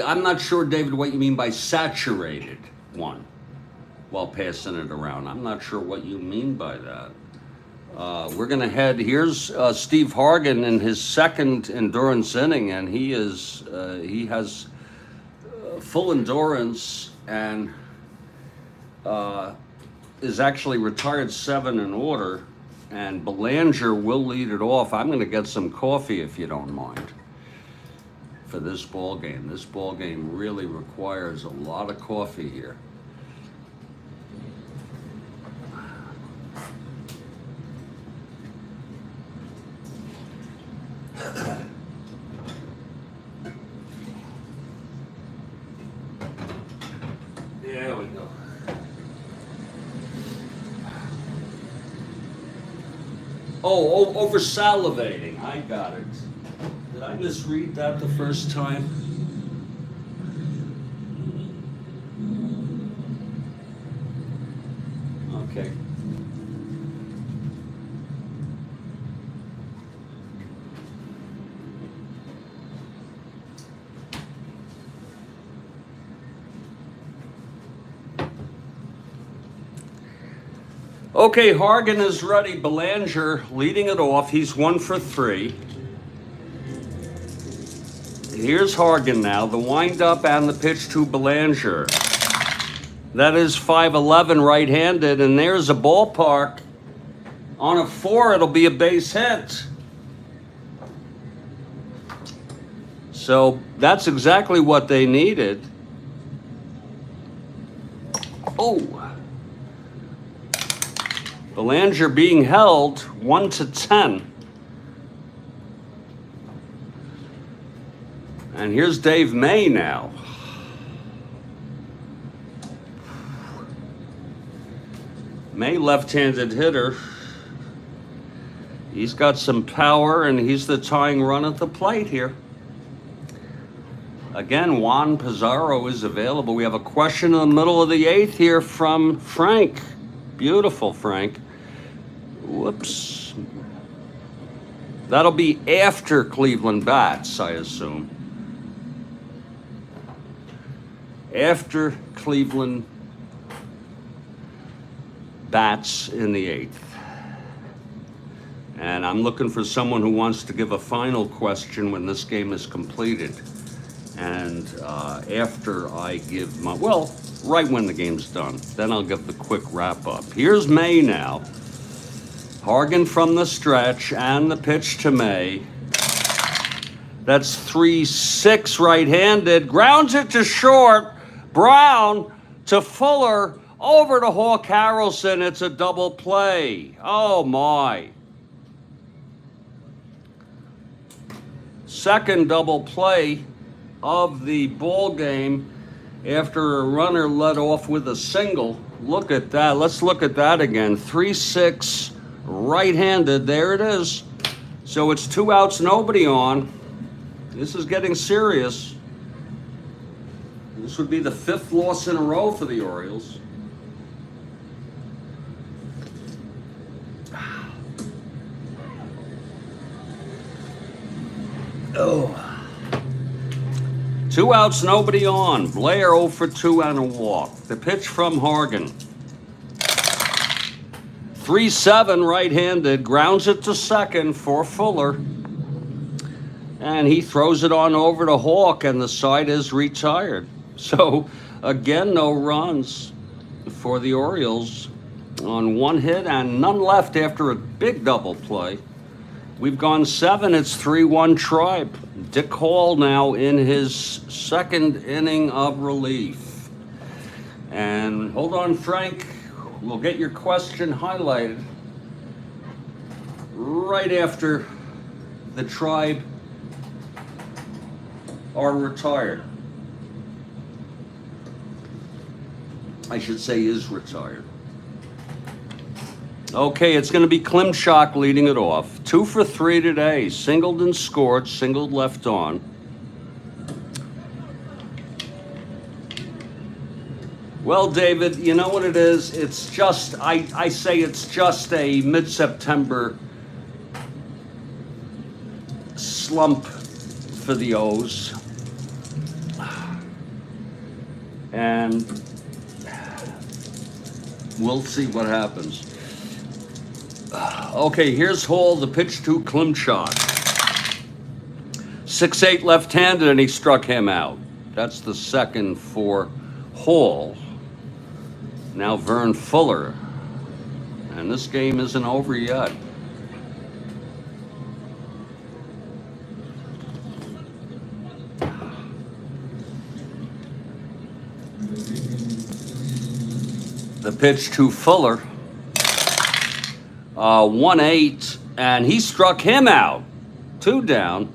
I'm not sure, David, what you mean by saturated one. while passing it around. I'm not sure what you mean by that. We're going to head. Here's Steve Hargan in his second endurance inning, and he has full endurance and is actually retired 7 in order. And Belanger will lead it off. I'm going to get some coffee if you don't mind for this ball game. This ball game really requires a lot of coffee here. There we go. Oh, over salivating. I got it. Did I misread that the first time? Okay. Okay, Hargan is ready. Belanger leading it off. He's 1 for 3. Here's Hargan now. The windup and the pitch to Belanger. That is 5'11" right-handed, and there's a ballpark. On a 4, it'll be a base hit. So that's exactly what they needed. Oh. Belanger being held 1-10. And here's Dave May now. May, left-handed hitter. He's got some power, and he's the tying run at the plate here. Again, Juan Pizarro is available. We have a question in the middle of the 8th here from Frank. Beautiful, Frank. Whoops. That'll be after Cleveland bats, I assume. After Cleveland bats in the 8th. And I'm looking for someone who wants to give a final question when this game is completed. And after I give my, well, right when the game's done, then I'll give the quick wrap up. Here's May now. Hargan from the stretch and the pitch to May. That's 3-6 right-handed. Grounds it to short. Brown to Fuller. Over to Hawk Harrelson. It's a double play. Oh, my. Second double play of the ball game after a runner led off with a single. Look at that. Let's look at that again. 3-6 right-handed. There it is. So it's 2 outs, nobody on. This is getting serious. This would be the 5th loss in a row for the Orioles. Oh. 2 outs, nobody on. Blair 0 for 2 and a walk. The pitch from Hargan. 3-7 right-handed. Grounds it to second for Fuller. And he throws it on over to Hawk, and the side is retired. So, again, no runs for the Orioles on 1 hit and none left after a big double play. We've gone 7. It's 3-1 Tribe. Dick Hall now in his 2nd inning of relief. And hold on, Frank. We'll get your question highlighted right after the Tribe are retired. I should say is retired. Okay, it's going to be Klimchak leading it off. 2 for 3 today. Singled and scored, singled left on. Well, David, you know what it is? It's just, I say it's just a mid-September slump for the O's. we'll see what happens. Okay, here's Hall, the pitch to Klimchak. 6'8" left-handed, and he struck him out. That's the second for Hall. Now Vern Fuller. And this game isn't over yet. The pitch to Fuller. 1-8, and he struck him out. 2 down.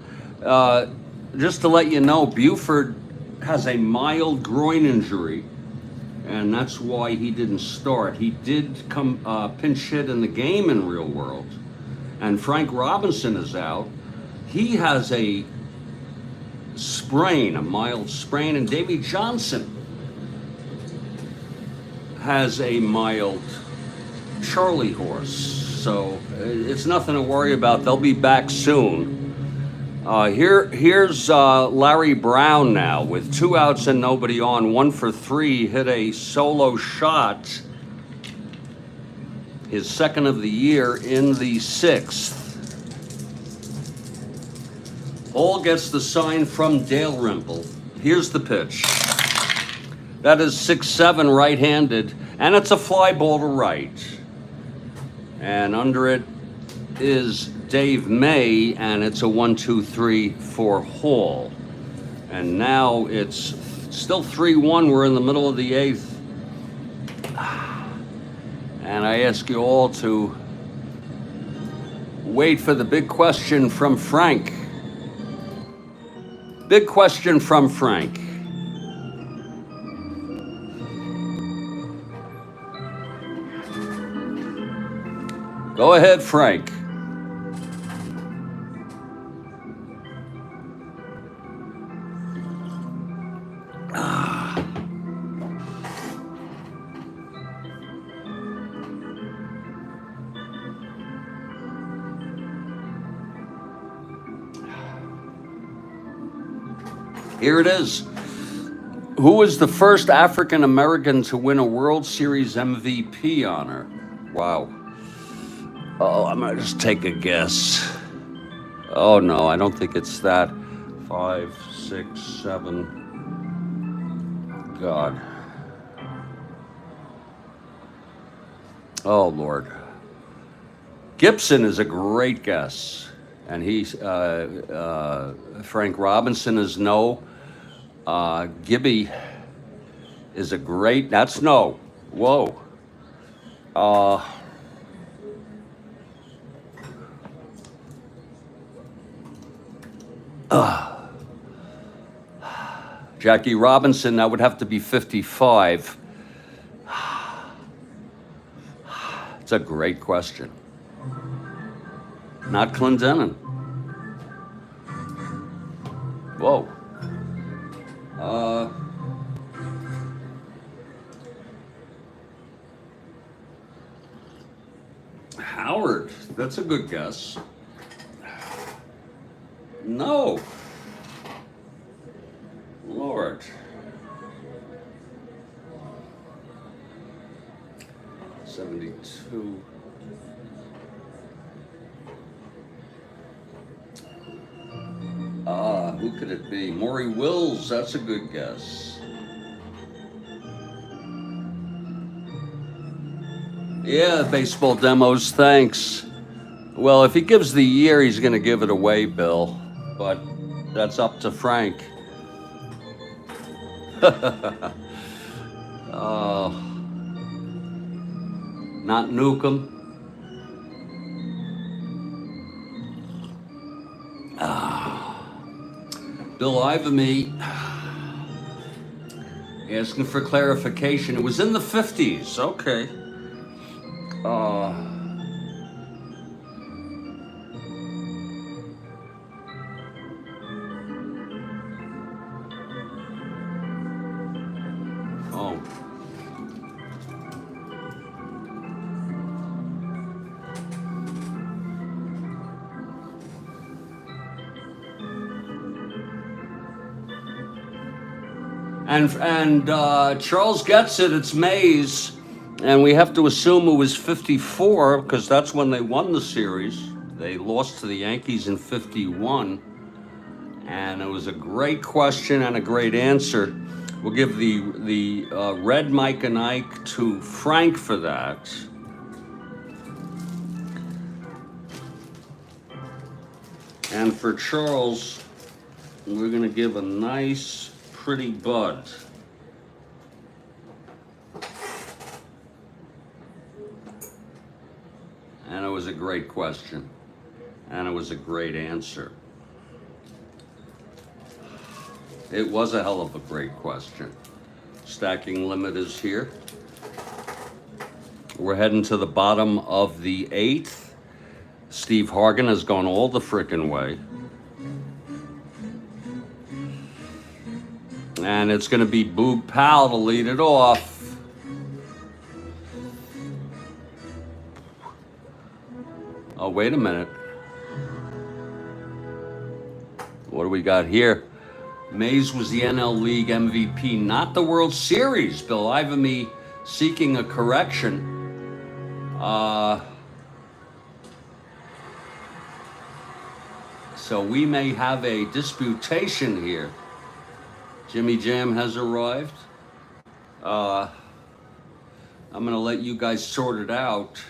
Just to let you know, Buford has a mild groin injury, and that's why he didn't start. He did come pinch hit in the game in Real World, and Frank Robinson is out. He has a sprain, a mild sprain, and Davey Johnson has a mild Charlie horse. So it's nothing to worry about. They'll be back soon. Here's Larry Brown now with 2 outs and nobody on. 1 for 3, hit a solo shot. His second of the year in the 6th. Hall gets the sign from Dalrymple. Here's the pitch. That is 6-7 right-handed, and it's a fly ball to right. And under it is Dave May, and it's a 1-2-3 for Hall. And now it's still 3-1. We're in the middle of the 8th. And I ask you all to wait for the big question from Frank. Big question from Frank. Go ahead, Frank. Here it is. Who was the first African American to win a World Series MVP honor? Wow. Oh, I'm gonna just take a guess. Oh no, I don't think it's that. 5, 6, 7. God. Oh Lord. Gibson is a great guess, and he's Frank Robinson is no. Gibby is a great. That's no. Whoa. Jackie Robinson, that would have to be 55. It's a great question. Not Clendenin. Whoa. Howard, that's a good guess. No. Lord. '72. Who could it be? Maury Wills, that's a good guess. Yeah, baseball demos, thanks. Well, if he gives the year, he's going to give it away, Bill. But that's up to Frank. Not Newcomb. Bill Ivamy asking for clarification. It was in the 50s. Okay. Oh. And Charles gets it. It's Mays. And we have to assume it was 54 because that's when they won the series. They lost to the Yankees in 51. And it was a great question and a great answer. We'll give the red Mike and Ike to Frank for that. And for Charles, we're going to give a nice, pretty bud. And it was a great question. And it was a great answer. It was a hell of a great question. Stacking limit is here. We're heading to the bottom of the 8th. Steve Hargan has gone all the frickin' way. And it's going to be Boog Powell to lead it off. Oh, wait a minute. What do we got here? Mays was the NL League MVP, not the World Series. Bill Ivamy seeking a correction. So we may have a disputation here. Jimmy Jam has arrived. I'm going to let you guys sort it out.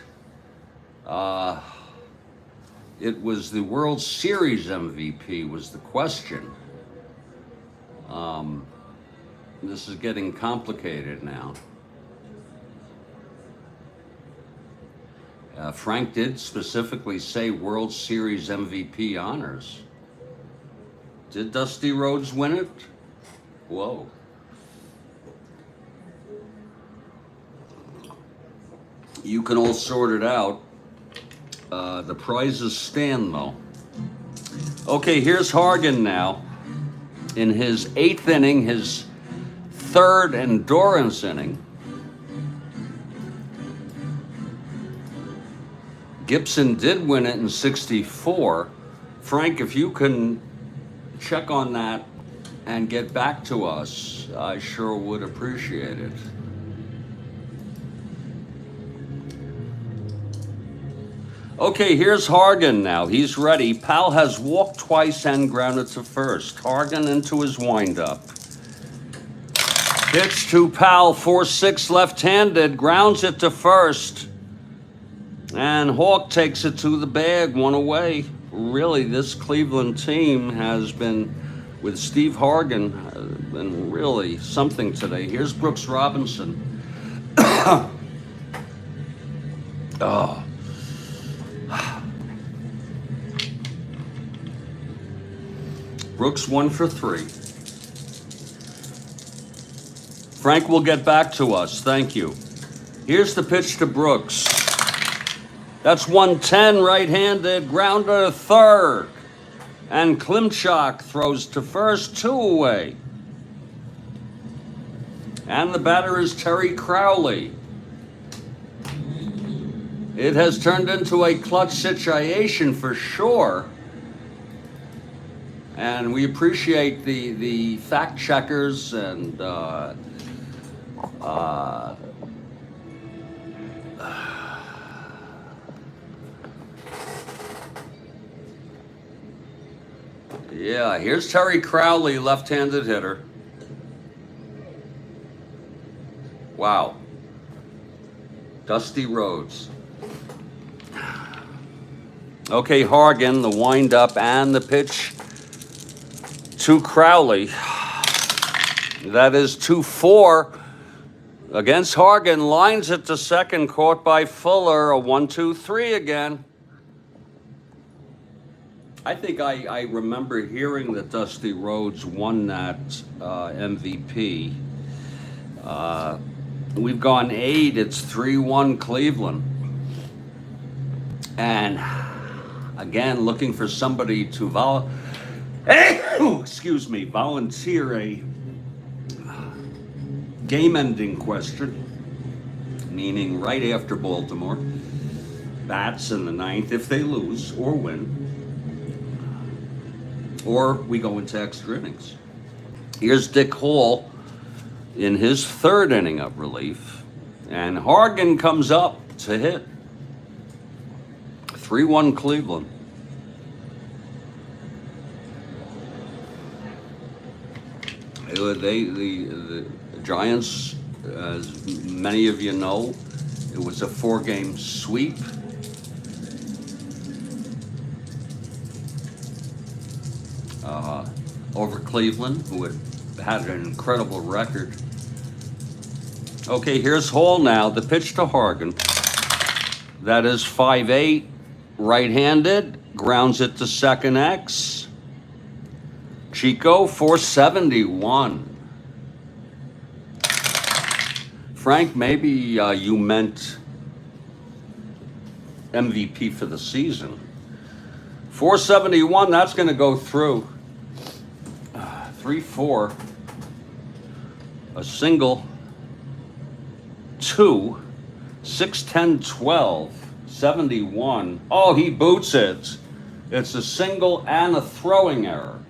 It was the World Series MVP was the question. This is getting complicated now. Frank did specifically say World Series MVP honors. Did Dusty Rhodes win it? Whoa. You can all sort it out. The prizes stand, though. Okay, here's Hargan now. In his 8th inning, his 3rd endurance inning. Gibson did win it in 64. Frank, if you can check on that and get back to us, I sure would appreciate it. Okay, here's Hargan now. He's ready. Powell has walked twice and grounded to first. Hargan into his windup. Pitch to Powell, 4-6 left-handed, grounds it to first. And Hawk takes it to the bag, one away. Really, this Cleveland team has been, with Steve Hargan, been really something today. Here's Brooks Robinson. Oh. Brooks 1 for 3. Frank will get back to us. Thank you. Here's the pitch to Brooks. That's 110 right-handed, grounder to third. And Klimchak throws to first, 2 away. And the batter is Terry Crowley. It has turned into a clutch situation for sure. And we appreciate the fact checkers and yeah, here's Terry Crowley, left-handed hitter. Wow. Dusty Rhodes. Okay, Hargan, the wind-up and the pitch to Crowley. That is 2-4 against Hargan. Lines it to second, caught by Fuller. A 1-2-3 again. I think I remember hearing that Dusty Rhodes won that MVP. We've gone 8. It's 3-1 Cleveland. And again, looking for somebody to volunteer a game-ending question, meaning right after Baltimore, bats in the 9th if they lose or win, or we go into extra innings. Here's Dick Hall in his 3rd inning of relief. And Hargan comes up to hit. 3-1 Cleveland. The Giants, as many of you know, it was a 4-game sweep. Over Cleveland, who had an incredible record. Okay, here's Hall now. The pitch to Hargan. That is 5-8, right-handed. Grounds it to second X. Chico, 471. Frank, maybe you meant MVP for the season. 471, that's going to go through. 3-4. A single. 2. 6-10-12. 71. Oh, he boots it. It's a single and a throwing error.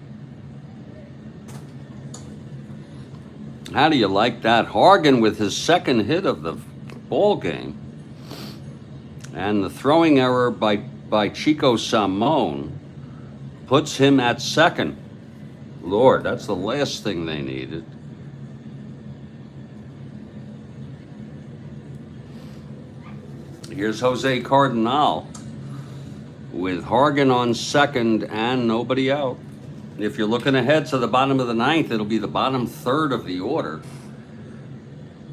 How do you like that? Hargan with his second hit of the ball game. And the throwing error by Chico Salmon puts him at second. Lord, that's the last thing they needed. Here's Jose Cardinal with Hargan on second and nobody out. If you're looking ahead to the bottom of the ninth, it'll be the bottom third of the order.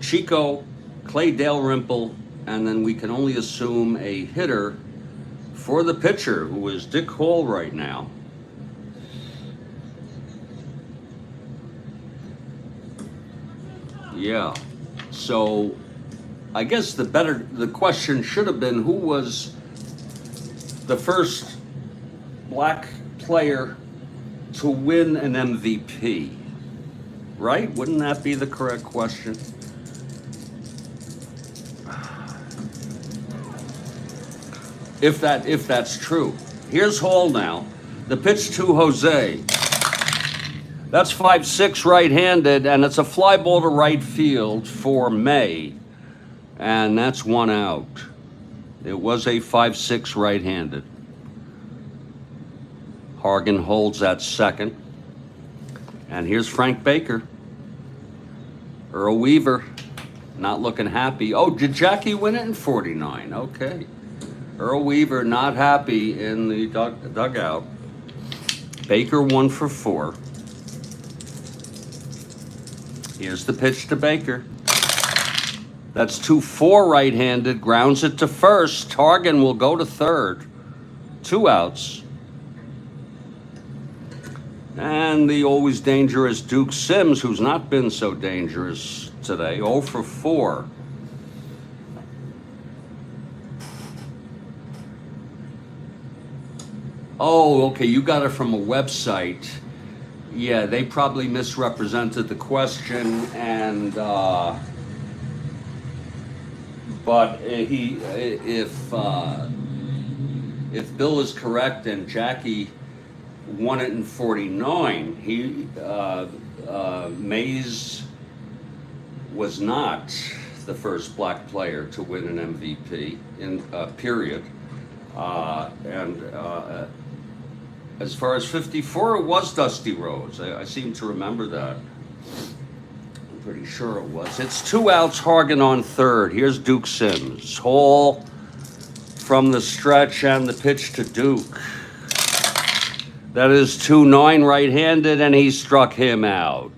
Chico, Clay Dalrymple, and then we can only assume a hitter for the pitcher, who is Dick Hall right now. Yeah, so I guess the question should have been, who was the first black player to win an MVP, right? Wouldn't that be the correct question? If that's true. Here's Hall now. The pitch to Jose. That's 5-6 right-handed, and it's a fly ball to right field for May, and that's one out. It was a 5-6 right-handed. Hargan holds at second. And here's Frank Baker. Earl Weaver, not looking happy. Oh, did Jackie win it in 49? Okay. Earl Weaver not happy in the dugout. Baker 1 for 4. Here's the pitch to Baker. That's 2-4 right-handed, grounds it to first. Hargan will go to third. 2 outs. And the always dangerous Duke Sims, who's not been so dangerous today, 0 for 4. Oh, okay, you got it from a website. Yeah, they probably misrepresented the question, and but if Bill is correct and Jackie won it in 49, Mays was not the first black player to win an MVP in period, as far as 54, it was Dusty Rhodes. I seem to remember that. I'm pretty sure it was. It's 2 outs, Hargan on third. Here's Duke Sims. Hall from the stretch and the pitch to Duke. That is 2-9 right-handed, and he struck him out.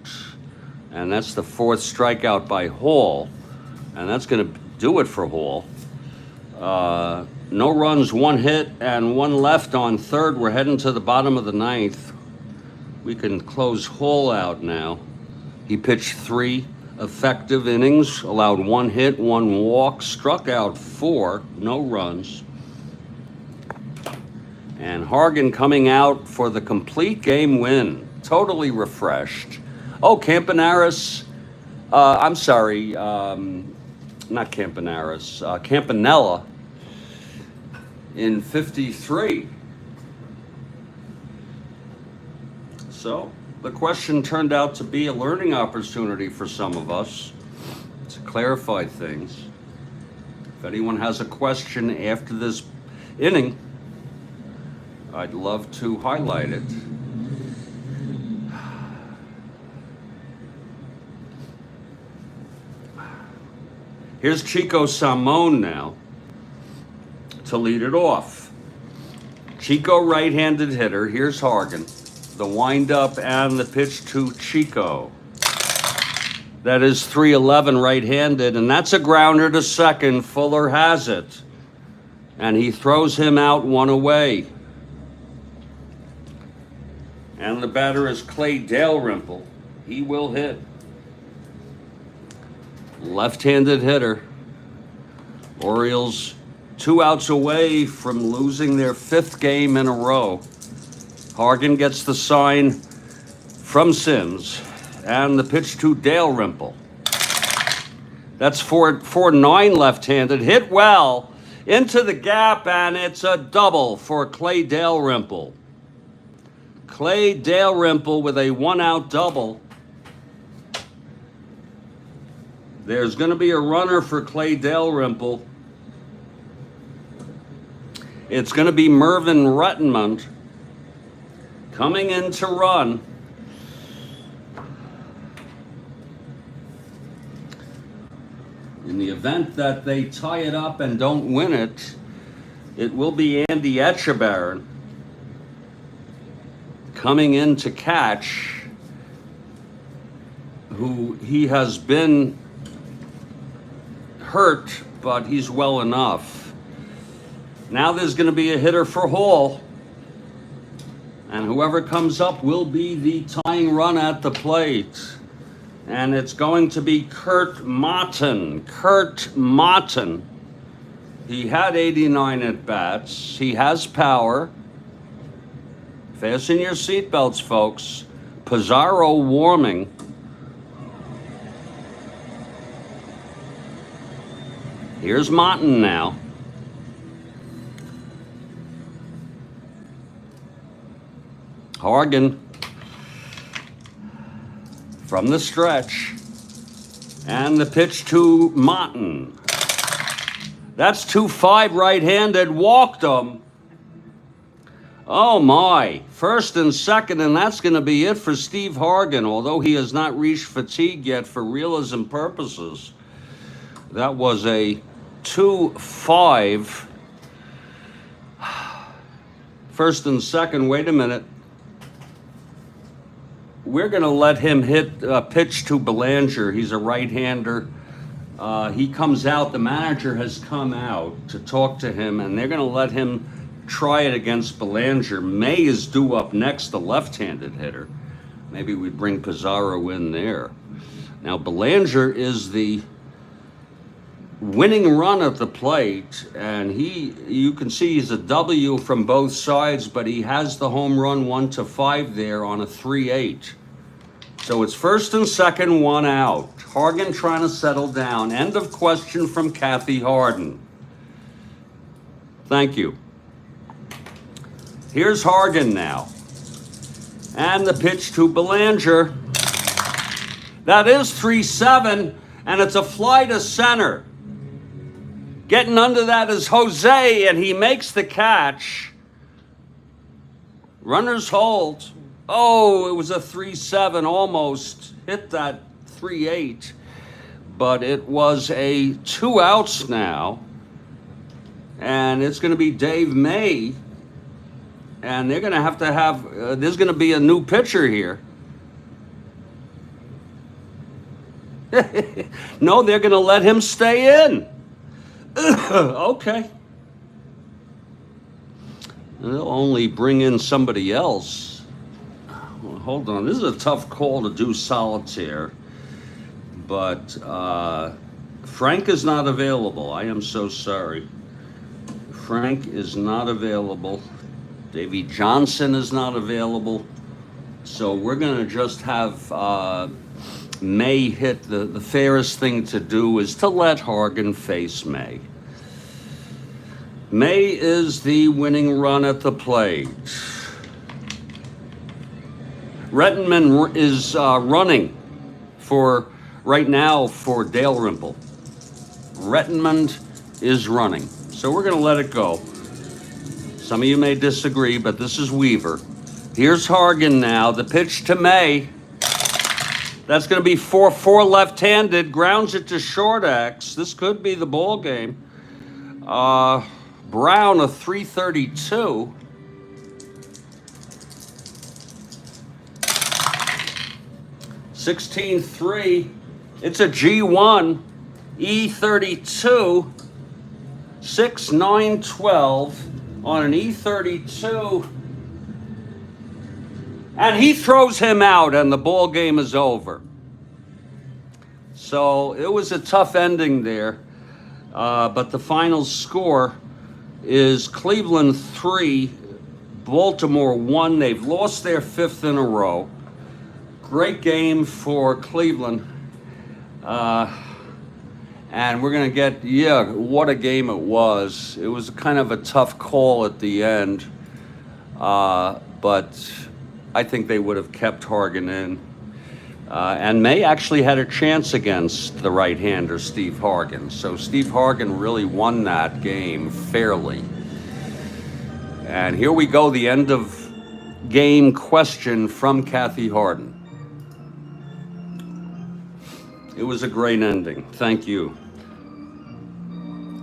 And that's the 4th strikeout by Hall. And that's going to do it for Hall. No runs, 1 hit, and 1 left on third. We're heading to the bottom of the ninth. We can close Hall out now. He pitched 3 effective innings, allowed 1 hit, 1 walk, struck out 4, no runs. And Hargan coming out for the complete game win, totally refreshed. Oh, Campaneris, I'm sorry, not Campaneris, Campanella in 53. So the question turned out to be a learning opportunity for some of us to clarify things. If anyone has a question after this inning, I'd love to highlight it. Here's Chico Salmon now to lead it off. Chico, right-handed hitter. Here's Hargan. The windup and the pitch to Chico. That is 3-11 right-handed, and that's a grounder to second. Fuller has it. And he throws him out one away. And the batter is Clay Dalrymple. He will hit. Left-handed hitter. Orioles 2 outs away from losing their 5th game in a row. Hargan gets the sign from Sims. And the pitch to Dalrymple. That's 4-9 left-handed. Hit well into the gap, and it's a double for Clay Dalrymple. Clay Dalrymple with a 1-out double. There's going to be a runner for Clay Dalrymple. It's going to be Mervyn Rettenmund coming in to run. In the event that they tie it up and don't win it, it will be Andy Etchebarren coming in to catch, who he has been hurt, but he's well enough. Now there's going to be a hitter for Hall, and whoever comes up will be the tying run at the plate. And it's going to be Kurt Motton. Kurt Motton. He had 89 at-bats. He has power. Fasten your seatbelts, folks. Pizarro warming. Here's Motton now. Hargan from the stretch, and the pitch to Motton. That's 2-5 right-handed, walked him. Oh my, first and second, and that's going to be it for Steve Hargan, although he has not reached fatigue yet for realism purposes. That was a 2-5. First and second, wait a minute. We're going to let him hit a pitch to Belanger. He's a right-hander. He comes out. The manager has come out to talk to him, and they're going to let him try it against Belanger. May is due up next, the left-handed hitter. Maybe we bring Pizarro in there. Now, Belanger is the winning run at the plate, and you can see he's a W from both sides, but he has the home run 1-5 there on a 3-8. So it's first and second, 1 out. Hargan trying to settle down. End of question from Kathy Harden. Thank you. Here's Hargan now. And the pitch to Belanger. That is 3-7, and it's a fly to center. Getting under that is Jose, and he makes the catch. Runners hold. Oh, it was a 3-7, almost hit that 3-8. But it was a 2 outs now. And it's going to be Dave May. And they're going to have, there's going to be a new pitcher here. No, they're going to let him stay in. Okay. They'll only bring in somebody else. Well, hold on. This is a tough call to do solitaire. But Frank is not available. I am so sorry. Frank is not available. Davey Johnson is not available. So we're going to just have May hit. The fairest thing to do is to let Hargan face May. May is the winning run at the plate. Rettenman is running right now for Dalrymple. Rettenmund is running. So we're going to let it go. Some of you may disagree, but this is Weaver. Here's Hargan now. The pitch to May. That's going to be 4-4 left-handed. Grounds it to short X. This could be the ball game. Brown, a 332. (16-3). It's a G1. E32. 6-9-12 on an E32. And he throws him out, and the ball game is over. So it was a tough ending there. But the final score is Cleveland 3, Baltimore 1. They've lost their 5th in a row. Great game for Cleveland. And we're going to get, what a game it was. It was kind of a tough call at the end. But I think they would have kept Hargan in. And May actually had a chance against the right-hander, Steve Hargan. So Steve Hargan really won that game fairly. And here we go, the end of game question from Kathy Harden. It was a great ending. Thank you.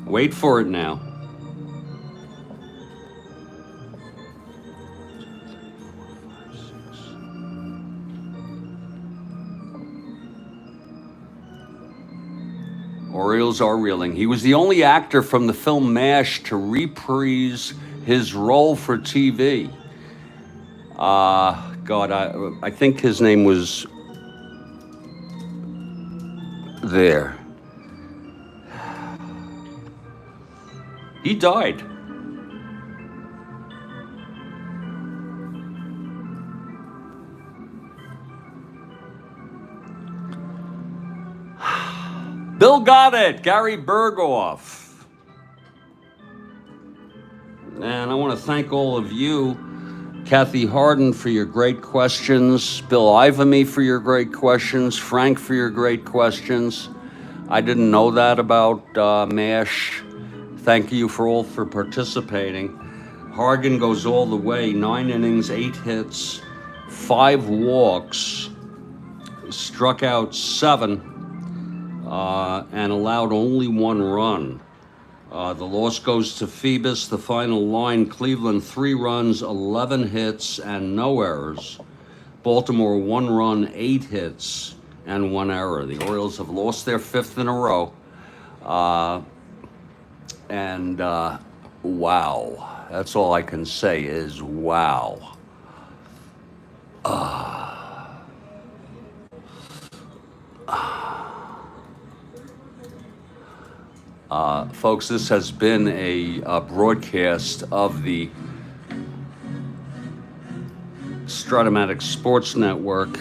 Wait for it now. Orioles are reeling. He was the only actor from the film MASH to reprise his role for TV. I think his name was there. He died. Bill got it, Gary Berghoff. And I want to thank all of you, Kathy Harden, for your great questions, Bill Ivamy for your great questions, Frank for your great questions. I didn't know that about MASH. Thank you all for participating. Hargan goes all the way, 9 innings, 8 hits, 5 walks, struck out 7. And allowed only 1 run. The loss goes to Phoebus. The final line, Cleveland 3 runs, 11 hits, and no errors. Baltimore 1 run, 8 hits, and 1 error. The Orioles have lost their 5th in a row. Wow. That's all I can say is wow. Folks, this has been a broadcast of the Strat-O-Matic Sports Network.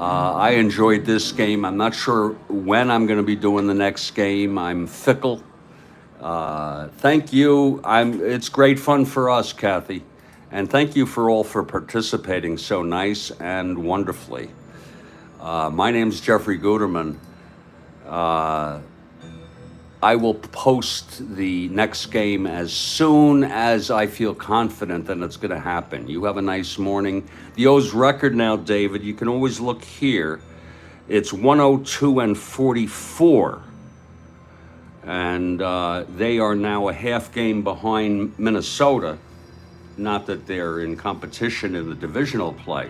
I enjoyed this game. I'm not sure when I'm going to be doing the next game. I'm fickle. Thank you. It's great fun for us, Kathy. And thank you for participating so nice and wonderfully. My name's Jeffrey Guterman. I will post the next game as soon as I feel confident that it's going to happen. You have a nice morning. The O's record now, David, you can always look here. It's 102-44. And they are now a half game behind Minnesota. Not that they're in competition in the divisional play.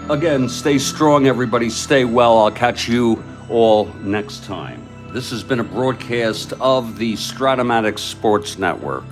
Again, stay strong, everybody. Stay well. I'll catch you all next time. This has been a broadcast of the Strat-O-Matic Sports Network.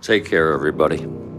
Take care, everybody.